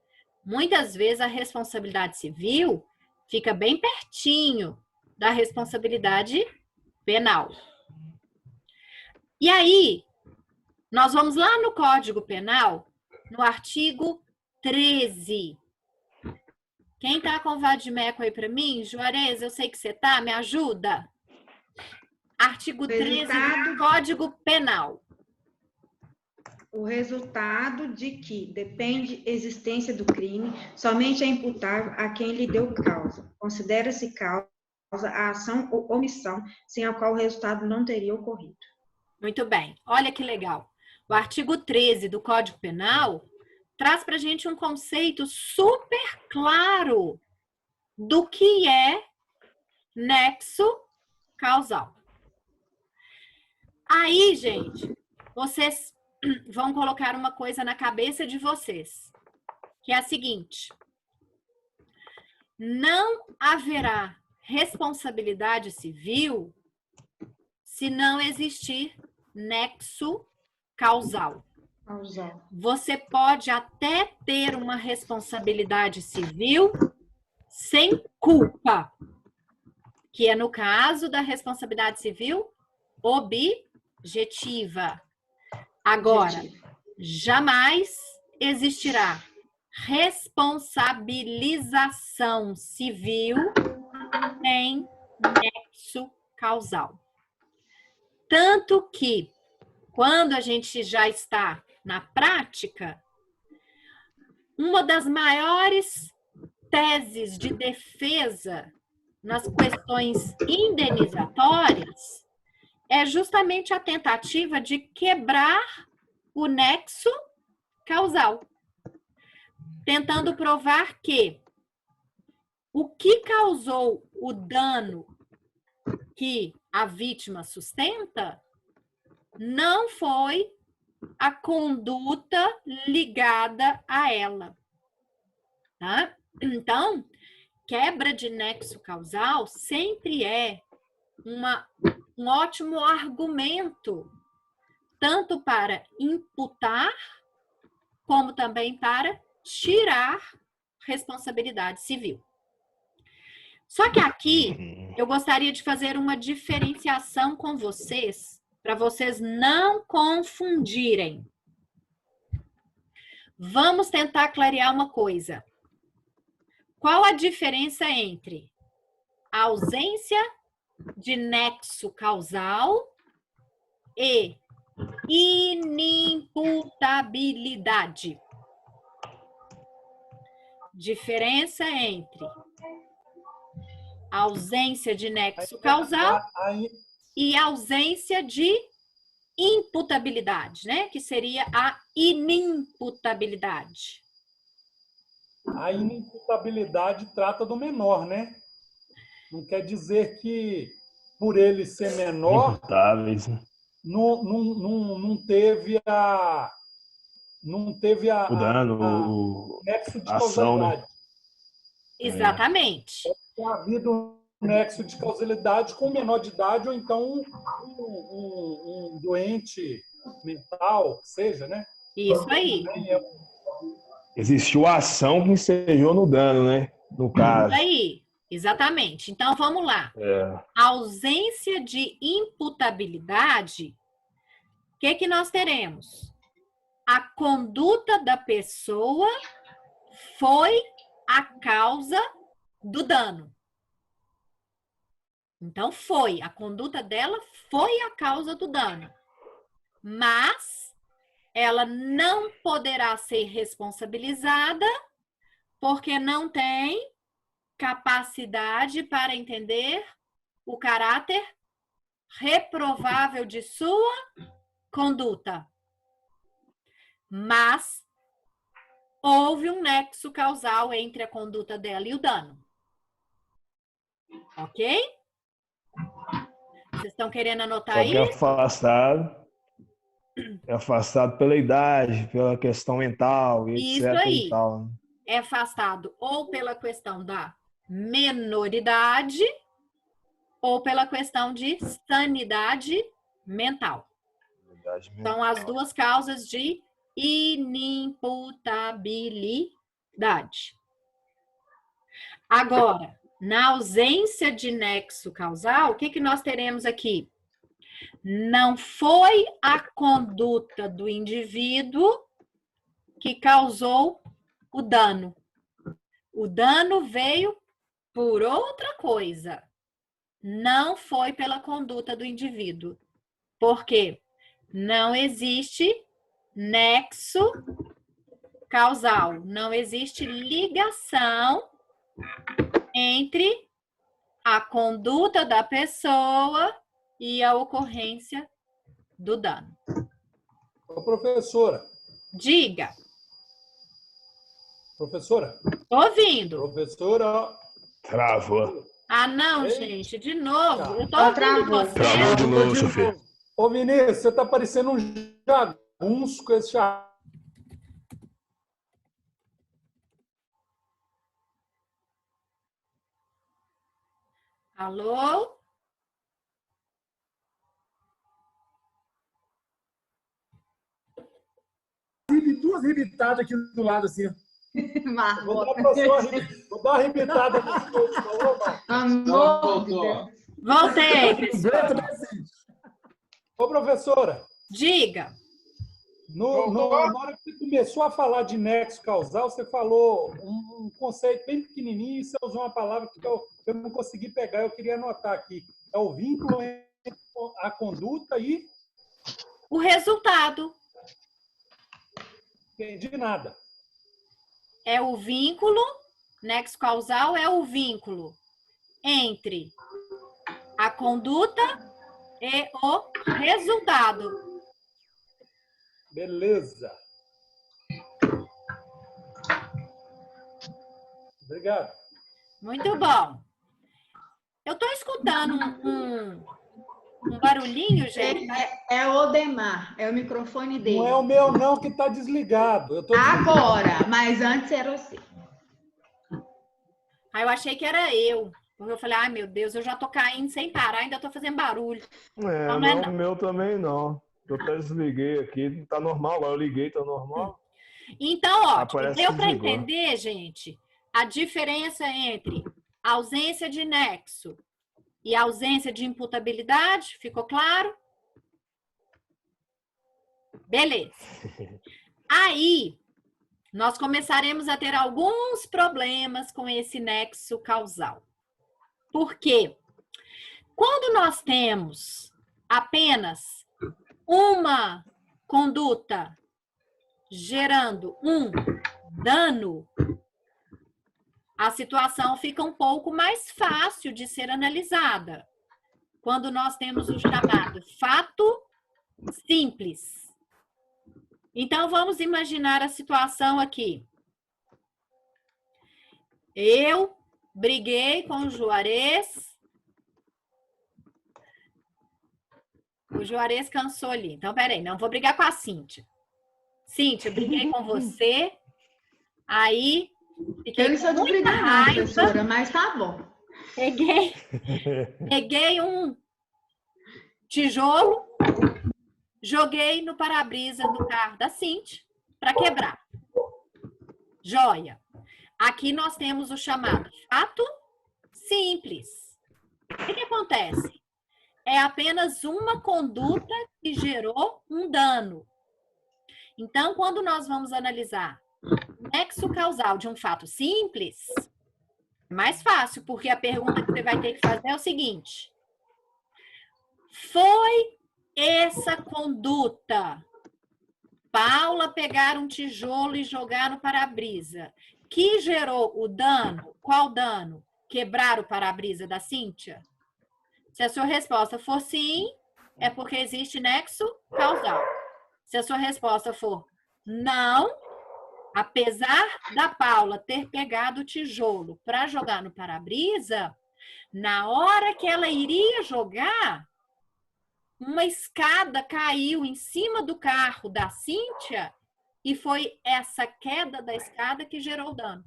muitas vezes a responsabilidade civil fica bem pertinho da responsabilidade penal. E aí, nós vamos lá no Código Penal, no artigo 13. Quem tá com vadimeco aí para mim? Juarez, eu sei que você tá, me ajuda? Artigo 13 do Código Penal. O resultado de que depende existência do crime somente é imputável a quem lhe deu causa. Considera-se causa a ação ou omissão sem a qual o resultado não teria ocorrido. Muito bem. Olha que legal. O artigo 13 do Código Penal traz para a gente um conceito super claro do que é nexo causal. Aí, gente, vocês vão colocar uma coisa na cabeça de vocês, que é a seguinte: não haverá responsabilidade civil se não existir nexo causal. Você pode até ter uma responsabilidade civil sem culpa, que é no caso da responsabilidade civil objetiva. Agora, jamais existirá responsabilização civil sem nexo causal. Tanto que, quando a gente já está na prática, uma das maiores teses de defesa nas questões indenizatórias é justamente a tentativa de quebrar o nexo causal, tentando provar que o que causou o dano que a vítima sustenta não foi a conduta ligada a ela. Tá? Então, quebra de nexo causal sempre é um ótimo argumento, tanto para imputar, como também para tirar responsabilidade civil. Só que aqui, eu gostaria de fazer uma diferenciação com vocês, para vocês não confundirem. Vamos tentar clarear uma coisa. Qual a diferença entre a ausência de nexo causal e inimputabilidade? Diferença entre ausência de nexo causal e ausência de imputabilidade, né? Que seria a inimputabilidade. A inimputabilidade trata do menor, né? Não quer dizer que, por ele ser menor, Imputáveis, né? não teve O dano, o nexo de a ação, causalidade. né? Exatamente. Tem havido um nexo de causalidade com menor de idade ou então um doente mental, seja, né? Isso aí. Existiu a ação que ensejou no dano, né? No caso. Isso aí. Exatamente. Então, vamos lá. A ausência de imputabilidade, o que nós teremos? A conduta da pessoa foi a causa do dano. Então, a conduta dela foi a causa do dano. Mas ela não poderá ser responsabilizada porque não tem capacidade para entender o caráter reprovável de sua conduta. Mas houve um nexo causal entre a conduta dela e o dano. Ok? Vocês estão querendo anotar aí? É afastado pela idade, pela questão mental, etc. Isso aí. E tal, né? É afastado ou pela questão da menoridade ou pela questão de sanidade mental. São as duas causas de inimputabilidade. Agora, na ausência de nexo causal, o que nós teremos aqui? Não foi a conduta do indivíduo que causou o dano. O dano veio por outra coisa. Não foi pela conduta do indivíduo. Por quê? Não existe nexo causal. Não existe ligação entre a conduta da pessoa e a ocorrência do dano. Ô, professora. Diga. Professora. Tô ouvindo. Professora. Travou. Ah, não, Ei. gente, de novo. Eu tô Ó, ouvindo travou. você. Travou de novo, Sofia. Ô, Vinícius, você tá parecendo um jagunço com esse Alô? Duas rebitadas aqui do lado, assim. Vou dar uma arrebitada no seu, por favor, Marcos. Amor de Deus. Voltei, pessoal. Ô, professora, Diga. na hora que você começou a falar de nexo causal, você falou um conceito bem pequenininho e você usou uma palavra que eu não consegui pegar, eu queria anotar aqui. É o vínculo entre a conduta e... O resultado Entendi nada. é o vínculo, nexo causal é o vínculo entre a conduta e o resultado. Beleza. Obrigado. Muito bom. Eu estou escutando um barulhinho, gente. É o Odemar, é o microfone dele. Não é o meu, não, que está desligado. Eu tô desligado. Agora, mas antes era você. Aí eu achei que era eu. Porque eu falei, ai meu Deus, eu já tô caindo sem parar, ainda tô fazendo barulho. É, Não é não, não. o meu também não. Eu até desliguei aqui, tá normal, agora eu liguei, tá normal. Então, ó, Parece deu que para desligou. entender, gente, a diferença entre ausência de nexo e ausência de imputabilidade? Ficou claro? Beleza. Aí, nós começaremos a ter alguns problemas com esse nexo causal. Por quê? Quando nós temos apenas uma conduta gerando um dano, a situação fica um pouco mais fácil de ser analisada. Quando nós temos o chamado fato simples. Então, vamos imaginar a situação aqui. Eu briguei com o Juarez. O Juarez cansou ali. Então, peraí, não vou brigar com a Cíntia. Cíntia, briguei com você. Aí, fiquei Eu não sou com de muita brigar, não, raiva. professora, mas tá bom. Peguei um tijolo, joguei no para-brisa do carro da Cíntia para quebrar. Joia. Aqui nós temos o chamado fato simples. O que acontece? É apenas uma conduta que gerou um dano. Então, quando nós vamos analisar o nexo causal de um fato simples, é mais fácil, porque a pergunta que você vai ter que fazer é o seguinte: foi essa conduta, Paula pegar um tijolo e jogar no para-brisa, que gerou o dano? Qual dano? Quebrar o para-brisa da Cíntia? Se a sua resposta for sim, é porque existe nexo causal. Se a sua resposta for não, apesar da Paula ter pegado o tijolo para jogar no para-brisa, na hora que ela iria jogar, uma escada caiu em cima do carro da Cíntia e foi essa queda da escada que gerou o dano.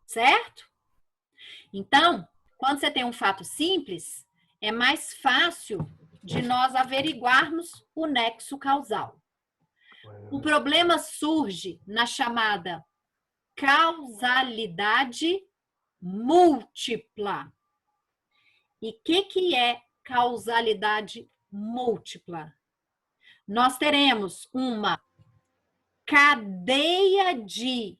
Certo? Então, quando você tem um fato simples, é mais fácil de nós averiguarmos o nexo causal. O problema surge na chamada causalidade múltipla. E o que é causalidade múltipla? Nós teremos uma cadeia de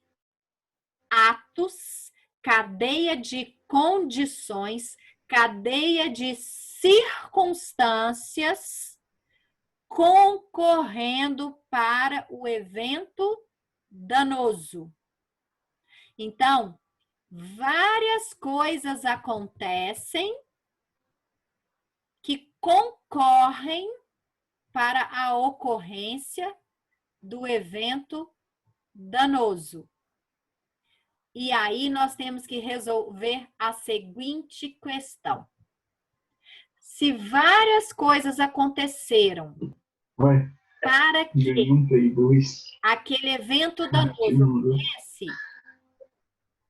atos, cadeia de condições, cadeia de circunstâncias concorrendo para o evento danoso. Então, várias coisas acontecem que concorrem para a ocorrência do evento danoso. E aí nós temos que resolver a seguinte questão. Se várias coisas aconteceram Vai. para que 92. aquele evento danoso ocorresse,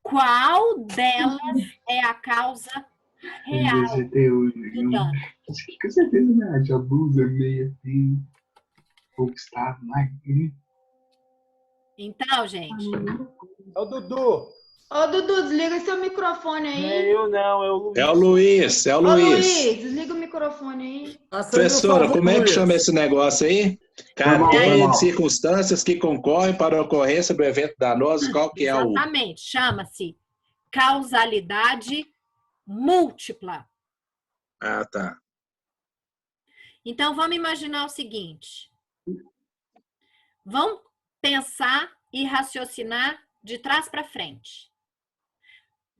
qual delas é a causa real do dano? Com certeza, né? De abuso, meia, tem. Conquistar, mais. Então, gente, É o Dudu. Ô, Dudu, desliga seu microfone Não é aí. eu, não, é o Luiz. É o Luiz, é o Ô, Luiz. Luiz, desliga o microfone aí. Professora, como é que chama esse negócio aí? Cadeia de circunstâncias que concorrem para a ocorrência do evento danoso, qual que é o... exatamente, chama-se causalidade múltipla. Ah, tá. Então, vamos imaginar o seguinte. Vamos pensar e raciocinar de trás para frente.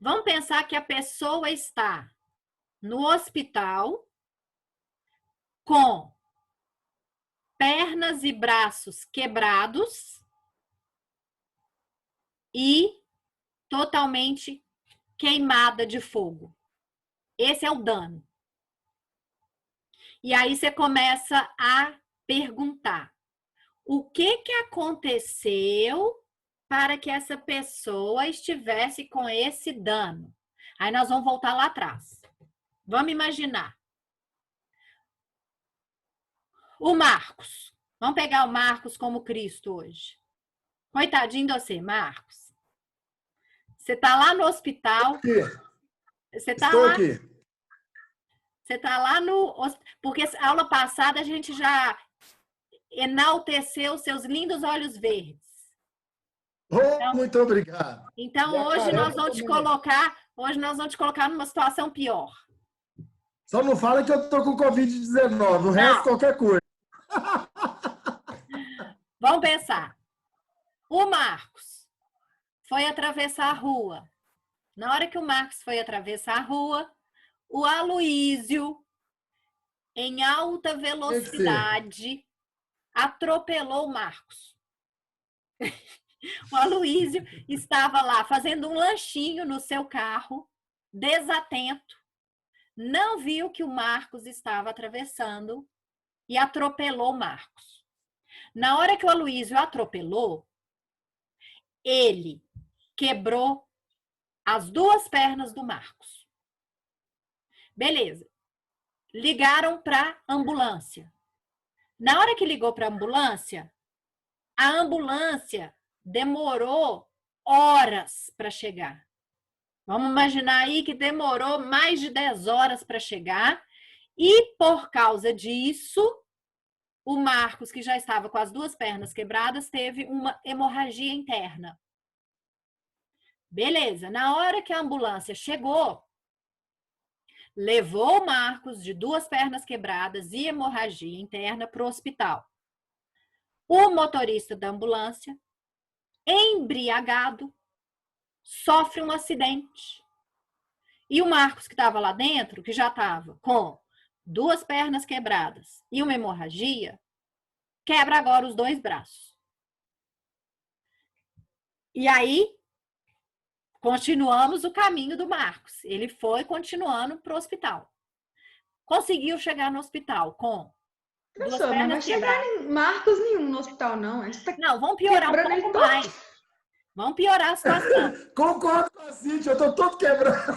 Vamos pensar que a pessoa está no hospital com pernas e braços quebrados e totalmente queimada de fogo. Esse é o dano. E aí você começa a perguntar: o que aconteceu para que essa pessoa estivesse com esse dano? Aí nós vamos voltar lá atrás. Vamos imaginar. O Marcos. Vamos pegar o Marcos como Cristo hoje. Coitadinho de você, Marcos. Você está lá no hospital. Você está lá. Aqui. Você está lá no... Porque a aula passada a gente já enalteceu seus lindos olhos verdes. Oh, muito obrigado. Então, hoje nós vamos te colocar numa situação pior. Só não fala que eu tô com Covid-19, o resto qualquer coisa. Vamos pensar. O Marcos foi atravessar a rua. Na hora que o Marcos foi atravessar a rua, o Aloísio, em alta velocidade, atropelou o Marcos. O Aloísio estava lá fazendo um lanchinho no seu carro, desatento, não viu que o Marcos estava atravessando e atropelou o Marcos. Na hora que o Aloísio atropelou, ele quebrou as duas pernas do Marcos. Beleza. Ligaram para a ambulância. Na hora que ligou para a ambulância demorou horas para chegar. Vamos imaginar aí que demorou mais de 10 horas para chegar. E por causa disso, o Marcos, que já estava com as duas pernas quebradas, teve uma hemorragia interna. Beleza. Na hora que a ambulância chegou, levou o Marcos, de duas pernas quebradas e hemorragia interna, para o hospital. O motorista da ambulância, embriagado, sofre um acidente. E o Marcos, que estava lá dentro, que já estava com duas pernas quebradas e uma hemorragia, quebra agora os dois braços. E aí, continuamos o caminho do Marcos. Ele foi continuando para o hospital. Conseguiu chegar no hospital com duas Professor, mas pernas vai chegar quebradas. em Marcos nenhum no hospital, não. A gente tá Não, vamos piorar um quebrando ele pouco todo. mais. Vamos piorar a situação. Concordo com a Cíntia, eu tô todo quebrado.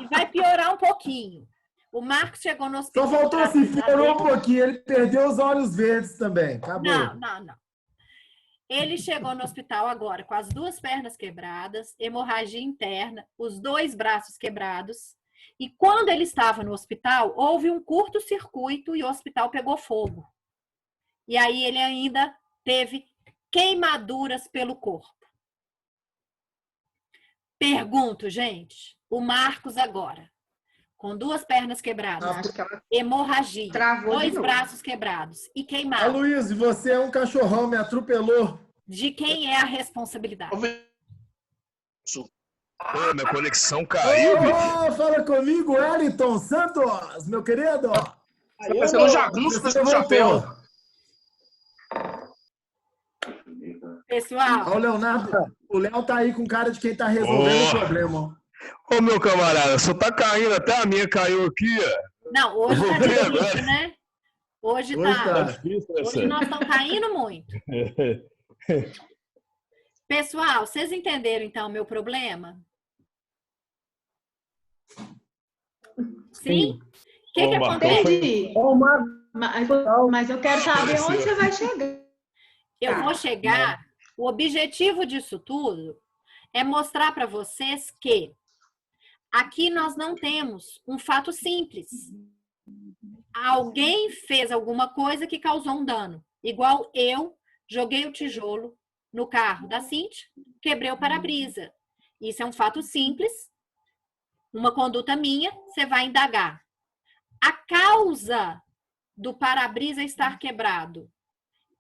E vai piorar um pouquinho. O Marcos chegou no hospital. Só faltou assim, piorou um pouquinho. Ele perdeu os olhos verdes também. Acabou. Não. Ele chegou no hospital agora com as duas pernas quebradas, hemorragia interna, os dois braços quebrados. E quando ele estava no hospital, houve um curto-circuito e o hospital pegou fogo. E aí ele ainda teve queimaduras pelo corpo. Pergunto, gente, o Marcos agora, com duas pernas quebradas, Acho que ela hemorragia, travou de dois novo. braços quebrados e queimado. Aloysio, você é um cachorrão, me atropelou. De quem é a responsabilidade? Ô, minha conexão caiu, bicho. Oh, fala comigo, Wellington Santos, meu querido. Você não jagunço com esse chapéu. Pessoal, Ó, o Leonardo, o Léo tá aí com cara de quem tá resolvendo o problema. Ô, meu camarada, só tá caindo, até a minha caiu aqui, ó. não, hoje tá Voltei difícil, agora. né? Hoje Hoje tá. Tá tá. difícil Hoje essa. nós estamos caindo muito. Pessoal, vocês entenderam então o meu problema? Sim? O que Ô, Marcão, Entendi. Ó, o Marcos, Mas eu quero saber onde você vai chegar. Eu vou chegar. O objetivo disso tudo é mostrar para vocês que aqui nós não temos um fato simples. Alguém fez alguma coisa que causou um dano. Igual eu joguei o tijolo no carro da Cíntia, quebrei o para-brisa. Isso é um fato simples, uma conduta minha, você vai indagar. A causa do para-brisa estar quebrado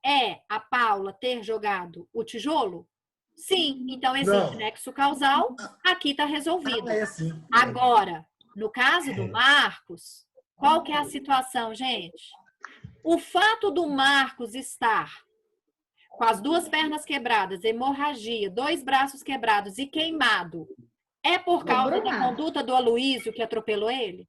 é a Paula ter jogado o tijolo? Sim, então existe Não. nexo causal, aqui está resolvido. É assim. Agora, no caso do Marcos, qual que é a situação, gente? O fato do Marcos estar com as 2 pernas quebradas, hemorragia, 2 braços quebrados e queimado, é por causa da conduta do Aloísio que atropelou ele?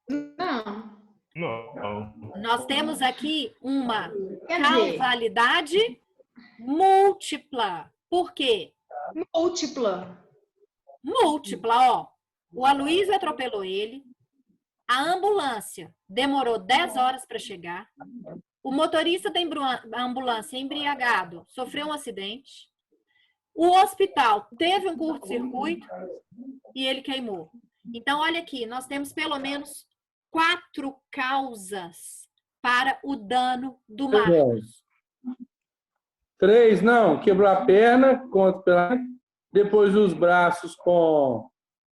Não. Não. Nós temos aqui uma Quer dizer, causalidade múltipla. Por quê? múltipla. Múltipla, ó. O Aloísio atropelou ele. A ambulância demorou 10 horas para chegar. O motorista da ambulância embriagado sofreu um acidente. O hospital teve um curto-circuito e ele queimou. Então, olha aqui, nós temos pelo menos 4 causas para o dano do Marcos. 3, não. Quebrou a perna, depois os braços com o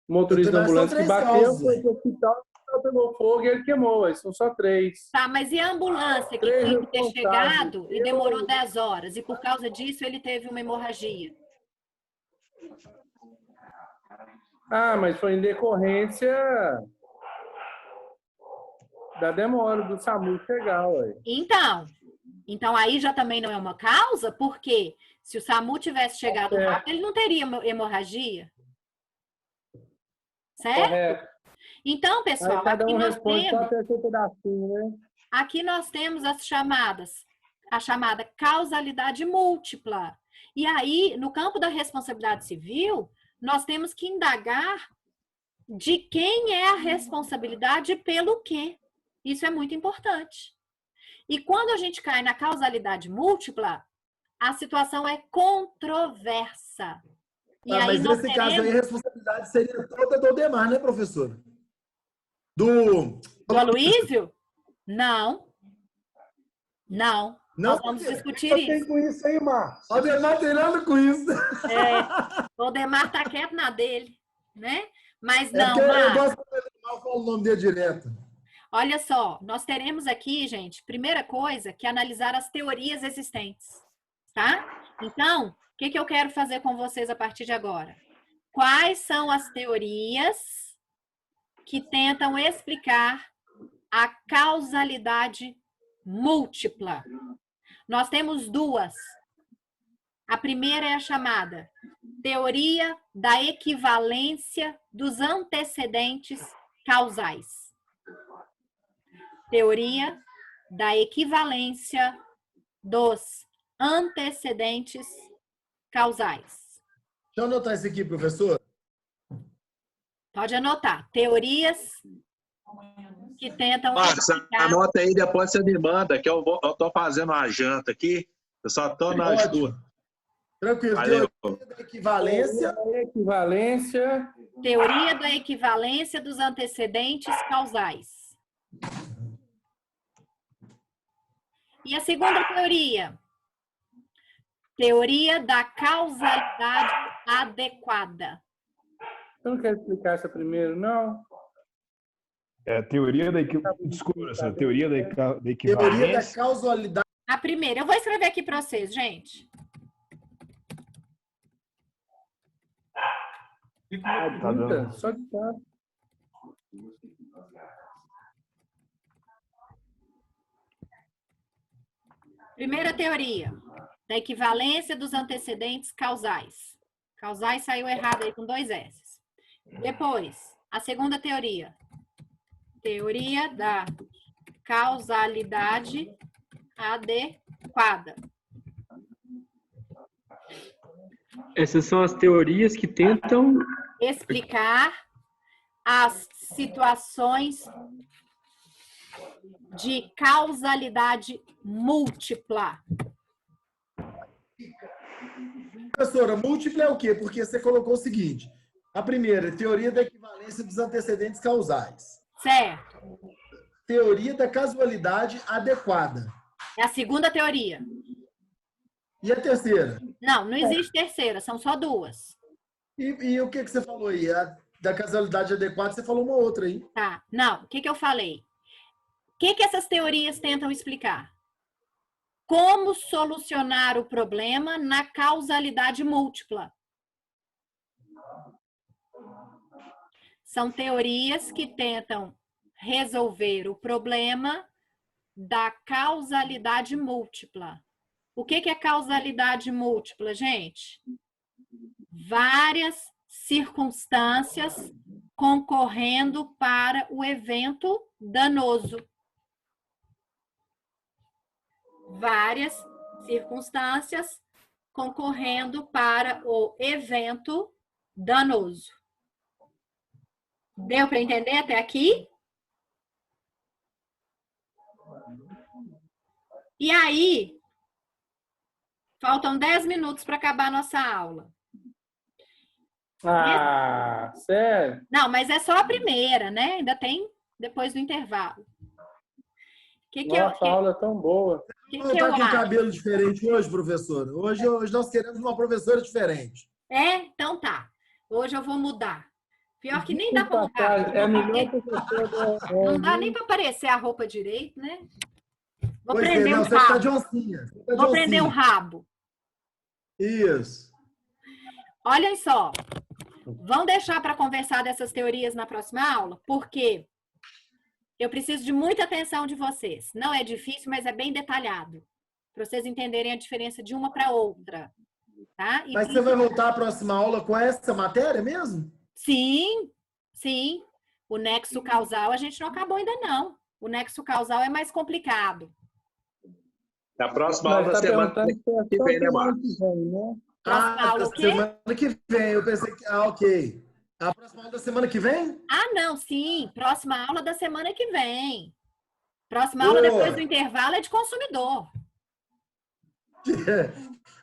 motorista da ambulância que bateu, foi pro hospital, pegou fogo e ele queimou. Aí são só 3. Tá, mas e a ambulância que tinha que ter chegado e demorou 10 horas e por causa disso ele teve uma hemorragia? Ah, mas foi em decorrência da demora do SAMU chegar, ué. Então aí já também não é uma causa, porque se o SAMU tivesse chegado rápido, ele não teria hemorragia. Certo? Correto. Então, pessoal, Aí cada aqui um nós responde só temos, até seu pedacinho, né? aqui nós temos a chamada causalidade múltipla. E aí, no campo da responsabilidade civil, nós temos que indagar de quem é a responsabilidade e pelo quê. Isso é muito importante. E quando a gente cai na causalidade múltipla, a situação é controversa. E aí Mas nós nesse caso aí, a teremos... responsabilidade seria toda do Odemar, né, professora? Do Aloísio? Não. Não. Nós vamos discutir Tem isso. com isso aí, Marcos. O Odemar tem nada com isso. O Odemar tá quieto na dele, né? Mas É não, porque eu Marcos. gosto do Odemar, eu falo o nome dele direto. Olha só, nós teremos aqui, gente, primeira coisa, que analisar as teorias existentes, tá? Então, o que eu quero fazer com vocês a partir de agora? Quais são as teorias que tentam explicar a causalidade múltipla? Nós temos 2. A primeira é a chamada teoria da equivalência dos antecedentes causais. Teoria da equivalência dos antecedentes causais. Deixa eu anotar isso aqui, professor. Pode anotar. Teorias que tentam Marcos, explicar... anota aí, depois você me manda, que eu tô fazendo uma janta aqui, eu só tô na estudo. Tranquilo. Valeu. Teoria da equivalência. Teoria da equivalência dos antecedentes causais. E a segunda teoria? Teoria da causalidade adequada. Você não quer explicar essa primeiro, não? É teoria da desculpa, essa teoria da Teoria equivalência. da causalidade. A primeira, eu vou escrever aqui para vocês, gente. Tá dando. Só que tá. Primeira teoria, da equivalência dos antecedentes causais. Causais saiu errado aí com 2 S. Depois, a segunda teoria. Teoria da causalidade adequada. Essas são as teorias que tentam Explicar as situações de causalidade múltipla. Professora, múltipla é o quê? Porque você colocou o seguinte. A primeira, teoria da equivalência dos antecedentes causais. Certo. Teoria da casualidade adequada. É a segunda teoria. E a terceira? Não existe terceira, são só 2. E o que você falou aí? A da casualidade adequada, você falou uma outra aí. Tá. Não, o que eu falei? O que essas teorias tentam explicar? Como solucionar o problema na causalidade múltipla. São teorias que tentam resolver o problema da causalidade múltipla. O que é causalidade múltipla, gente? Várias circunstâncias concorrendo para o evento danoso. Várias circunstâncias concorrendo para o evento danoso. Deu para entender até aqui? E aí, faltam 10 minutos para acabar a nossa aula. Ah, sério? Não, mas é só a primeira, né? Ainda tem depois do intervalo. Nossa, a aula é tão boa. Não está com cabelo diferente hoje, professora? Hoje nós queremos uma professora diferente. Então tá. Hoje eu vou mudar. Pior que nem dá para mudar. É melhor professora. Não dá nem para aparecer a roupa direito, né? Vou Pois prender não, um você está rabo. de oncinha. Vou prender um rabo. Isso. Olhem só. Vão deixar para conversar dessas teorias na próxima aula? Porque eu preciso de muita atenção de vocês. Não é difícil, mas é bem detalhado. Para vocês entenderem a diferença de uma para outra. Tá? Mas você vai voltar à próxima aula com essa matéria mesmo? Sim, sim. O nexo causal a gente não acabou ainda não. O nexo causal é mais complicado. Na próxima aula da semana que vem, né, Marcos? Próxima aula o quê? Semana que vem. Eu pensei que... ok. A próxima aula da semana que vem? Não, sim. Próxima aula da semana que vem. Próxima aula depois do intervalo é de consumidor.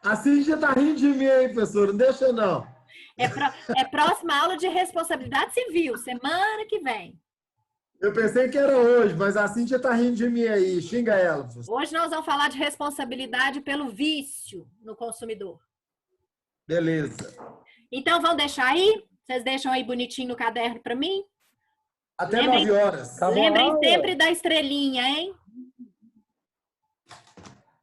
Assim já tá rindo de mim, hein, professor? Não deixa, não. É próxima aula de responsabilidade civil, semana que vem. Eu pensei que era hoje, mas a Cíntia tá rindo de mim aí. Xinga ela, professor. Hoje nós vamos falar de responsabilidade pelo vício no consumidor. Beleza. Então, vão deixar aí? Vocês deixam aí bonitinho no caderno para mim? Até 9 horas. Lembrem sempre da estrelinha, hein?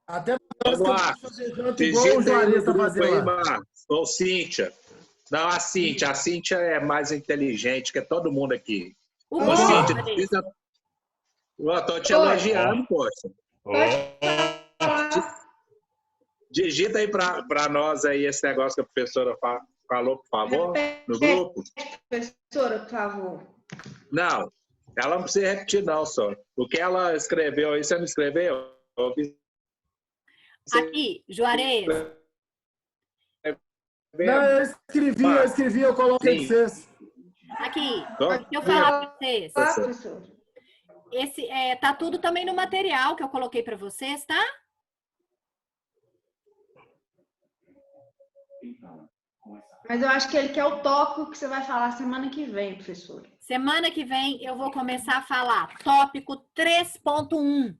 Até 9 horas que eu fazer janta igual o Juarez tá fazendo lá. Ô, Cíntia. Não, a Cíntia. A Cíntia é mais inteligente que todo mundo aqui. Ô, Cíntia, eu tô te elogiando, poxa. Digita aí para nós aí esse negócio que a professora falou, por favor, no grupo. Professora, por favor. Não, ela não precisa repetir não, só. O que ela escreveu aí, você não escreveu? Aqui, Juarez. Não, eu escrevi, eu coloquei pra vocês. Aqui, deixa eu falar para vocês. Tá tudo também no material que eu coloquei para vocês, tá? Mas eu acho que ele quer o tópico que você vai falar semana que vem, professor. Semana que vem eu vou começar a falar tópico 3.1.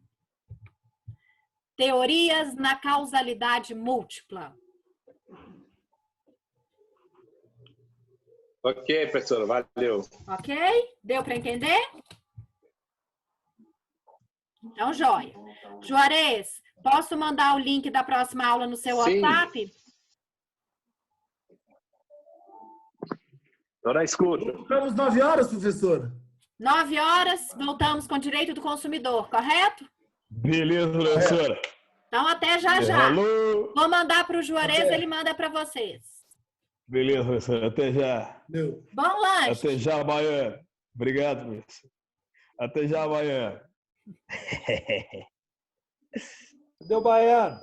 Teorias na causalidade múltipla. Ok, professora, valeu. Ok? Deu para entender? Então, joia. Juarez, posso mandar o link da próxima aula no seu WhatsApp? Estou na escuta. Voltamos 9 horas, professora? 9 horas, voltamos com direito do consumidor, correto? Beleza, professora. Então, até já já. Alô? Vou mandar para o Juarez, ele manda para vocês. Beleza, professor. Até já. Bom lanche. Até já amanhã. Obrigado, professor. Até já amanhã. Cadê o Baiano?